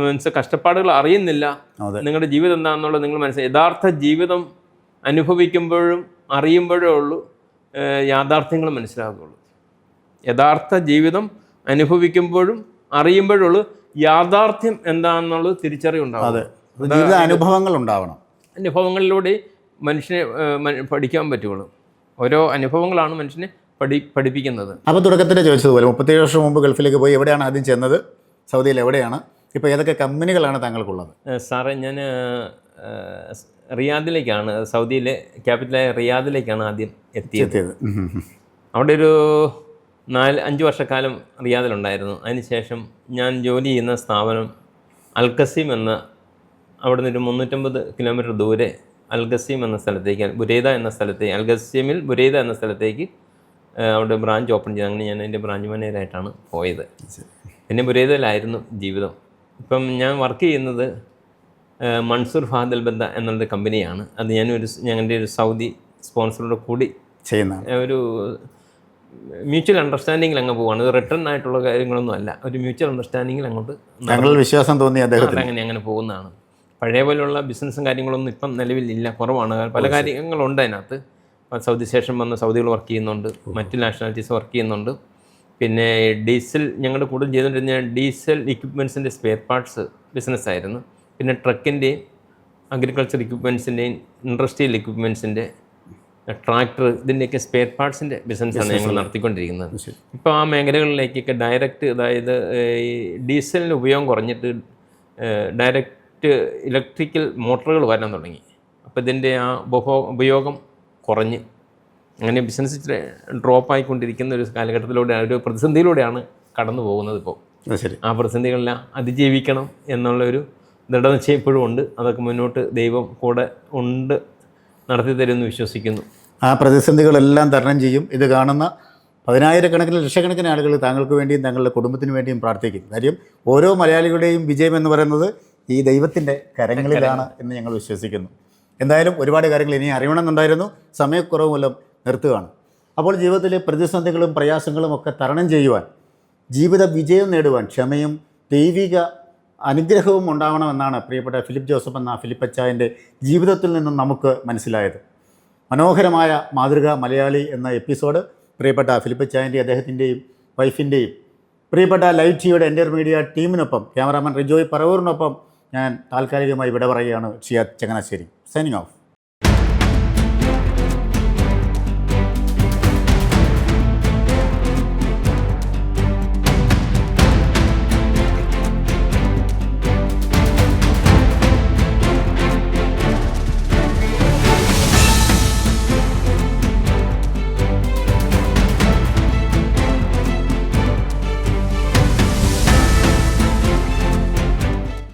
മീൻസ് കഷ്ടപ്പാടുകൾ അറിയുന്നില്ല, നിങ്ങളുടെ ജീവിതം എന്താണെന്നുള്ളത് നിങ്ങൾ മനസ്സിലായി. യഥാർത്ഥ ജീവിതം അനുഭവിക്കുമ്പോഴും അറിയുമ്പോഴേ ഉള്ളൂ യാഥാർത്ഥ്യങ്ങൾ മനസ്സിലാകുള്ളൂ. യഥാർത്ഥ ജീവിതം അനുഭവിക്കുമ്പോഴും അറിയുമ്പോഴുള്ളൂ യാഥാർത്ഥ്യം എന്താണെന്നുള്ളത് തിരിച്ചറിവുണ്ടാവും. അതെ, ജീവിത അനുഭവങ്ങൾ ഉണ്ടാവണം. അനുഭവങ്ങളിലൂടെ മനുഷ്യനെ പഠിക്കാൻ പറ്റുള്ളൂ. ഓരോ അനുഭവങ്ങളാണ് മനുഷ്യനെ പഠിപ്പിക്കുന്നത്. അപ്പോൾ തുടക്കത്തിൽ ചോദിച്ചതുപോലെ 37 വർഷം മുമ്പ് ഗൾഫിലേക്ക് പോയി, എവിടെയാണ് ആദ്യം ചെന്നത്? സൗദിയിൽ എവിടെയാണ്? ഇപ്പോൾ ഏതൊക്കെ കമ്പനികളാണ് താങ്കൾക്കുള്ളത്? സാറേ, ഞാൻ റിയാദിലേക്കാണ്, സൗദിയിലെ ക്യാപിറ്റലായ റിയാദിലേക്കാണ് ആദ്യം എത്തിയത്. അവിടെ ഒരു 4-5 വർഷക്കാലം റിയാദിലുണ്ടായിരുന്നു. അതിനുശേഷം ഞാൻ ജോലി ചെയ്യുന്ന സ്ഥാപനം അൽഖസീം എന്ന, അവിടെ നിന്നൊരു 350 കിലോമീറ്റർ ദൂരെ അൽഖസീം എന്ന സ്ഥലത്തേക്ക്, ബുരൈദ എന്ന സ്ഥലത്തേക്ക്, അൽഖസീമിൽ ബുരൈദ എന്ന സ്ഥലത്തേക്ക് അവിടെ ബ്രാഞ്ച് ഓപ്പൺ ചെയ്ത്. അങ്ങനെ ഞാൻ അതിൻ്റെ ബ്രാഞ്ച് മാനേജറായിട്ടാണ് പോയത്. പിന്നെ ബുരൈദയിലായിരുന്നു ജീവിതം. ഇപ്പം ഞാൻ വർക്ക് ചെയ്യുന്നത് മൻസൂർ ഫഹദ് അൽബന്ദ എന്നുള്ള കമ്പനിയാണ്. അത് ഞങ്ങളുടെ ഒരു സൗദി സ്പോൺസറോട് കൂടി ചെയ്യുന്ന ഒരു മ്യൂച്വൽ അണ്ടർസ്റ്റാൻഡിങ്ങിൽ അങ്ങ് പോവാണ്. ഇത് റിട്ടേൺ ആയിട്ടുള്ള കാര്യങ്ങളൊന്നും അല്ല, ഒരു മ്യൂച്വൽ അണ്ടർസ്റ്റാൻഡിങ്ങിൽ അങ്ങോട്ട് വിശ്വാസം തോന്നി അദ്ദേഹത്തിന് അങ്ങനെ പോകുന്നതാണ്. പഴയ പോലുള്ള ബിസിനസ്സും കാര്യങ്ങളൊന്നും ഇപ്പം നിലവിലില്ല, കുറവാണ്. പല കാര്യങ്ങളുണ്ട് അതിനകത്ത്. സൗദി ശേഷം വന്ന് സൗദികൾ വർക്ക് ചെയ്യുന്നുണ്ട്, മറ്റ് നാഷണാലിറ്റീസ് വർക്ക് ചെയ്യുന്നുണ്ട്. പിന്നെ ഡീസൽ ഞങ്ങളുടെ കൂടുതൽ ചെയ്തുകൊണ്ടിരുന്ന ഡീസൽ ഇക്വിപ്മെൻറ്റ്സിൻ്റെ സ്പെയർ പാർട്സ് ബിസിനസ്സായിരുന്നു. പിന്നെ ട്രക്കിൻ്റെയും അഗ്രികൾച്ചർ ഇക്വിപ്മെൻറ്റ്സിൻ്റെയും ഇൻഡസ്ട്രിയൽ ഇക്വിപ്മെൻറ്റ്സിൻ്റെ ട്രാക്ടർ, ഇതിൻ്റെയൊക്കെ സ്പെയർ പാർട്സിൻ്റെ ബിസിനസ്സാണ് ഞങ്ങൾ നടത്തിക്കൊണ്ടിരിക്കുന്നത്. ഇപ്പോൾ ആ മേഖലകളിലേക്കൊക്കെ ഡയറക്റ്റ്, അതായത് ഈ ഡീസലിൻ്റെ ഉപയോഗം കുറഞ്ഞിട്ട് ഡയറക്റ്റ് ഇലക്ട്രിക്കൽ മോട്ടോറുകൾ വരാൻ തുടങ്ങി. അപ്പോൾ ഇതിൻ്റെ ആ ഉപയോഗം കുറഞ്ഞ് അങ്ങനെ ബിസിനസ് ഡ്രോപ്പായിക്കൊണ്ടിരിക്കുന്ന ഒരു കാലഘട്ടത്തിലൂടെയാണ്, ഒരു പ്രതിസന്ധിയിലൂടെയാണ് കടന്നു പോകുന്നത് ഇപ്പോൾ. ആ പ്രതിസന്ധികളെല്ലാം അതിജീവിക്കണം എന്നുള്ളൊരു ദൃഢനിശ്ചയം ഇപ്പോഴും ഉണ്ട്. അതൊക്കെ മുന്നോട്ട് ദൈവം കൂടെ ഉണ്ട്, നടത്തി തരുമെന്ന് വിശ്വസിക്കുന്നു. ആ പ്രതിസന്ധികളെല്ലാം തരണം ചെയ്യും. ഇത് കാണുന്ന 10,000-കണക്കിന് ലക്ഷക്കണക്കിന് ആളുകൾ താങ്കൾക്ക് വേണ്ടിയും താങ്കളുടെ കുടുംബത്തിന് വേണ്ടിയും പ്രാർത്ഥിക്കും. കാര്യം ഓരോ മലയാളികളുടെയും വിജയം എന്ന് പറയുന്നത് ഈ ദൈവത്തിൻ്റെ കരങ്ങളിലാണ് എന്ന് ഞങ്ങൾ വിശ്വസിക്കുന്നു. എന്തായാലും ഒരുപാട് കാര്യങ്ങൾ ഇനി അറിയണമെന്നുണ്ടായിരുന്നു, സമയക്കുറവ് മൂലം നിർത്തുകയാണ്. അപ്പോൾ ജീവിതത്തിലെ പ്രതിസന്ധികളും പ്രയാസങ്ങളും ഒക്കെ തരണം ചെയ്യുവാൻ, ജീവിത വിജയം നേടുവാൻ ക്ഷമയും ദൈവിക അനുഗ്രഹവും ഉണ്ടാവണമെന്നാണ് പ്രിയപ്പെട്ട ഫിലിപ്പ് ജോസഫ് എന്ന ഫിലിപ്പച്ചായൻ്റെ ജീവിതത്തിൽ നിന്നും നമുക്ക് മനസ്സിലായത്. മനോഹരമായ മാതൃക മലയാളി എന്ന എപ്പിസോഡ് പ്രിയപ്പെട്ട ഫിലിപ്പച്ചായൻ്റെ, അദ്ദേഹത്തിൻ്റെയും വൈഫിൻ്റെയും, പ്രിയപ്പെട്ട ലൈവ് ടിവിയുടെ എൻ്റെ മീഡിയ ടീമിനൊപ്പം, ക്യാമറാമാൻ റിജോയ് പറവൂരിനൊപ്പം ഞാൻ താൽക്കാലികമായി വിട പറയുകയാണ്. Shiyad Changanassery, signing off.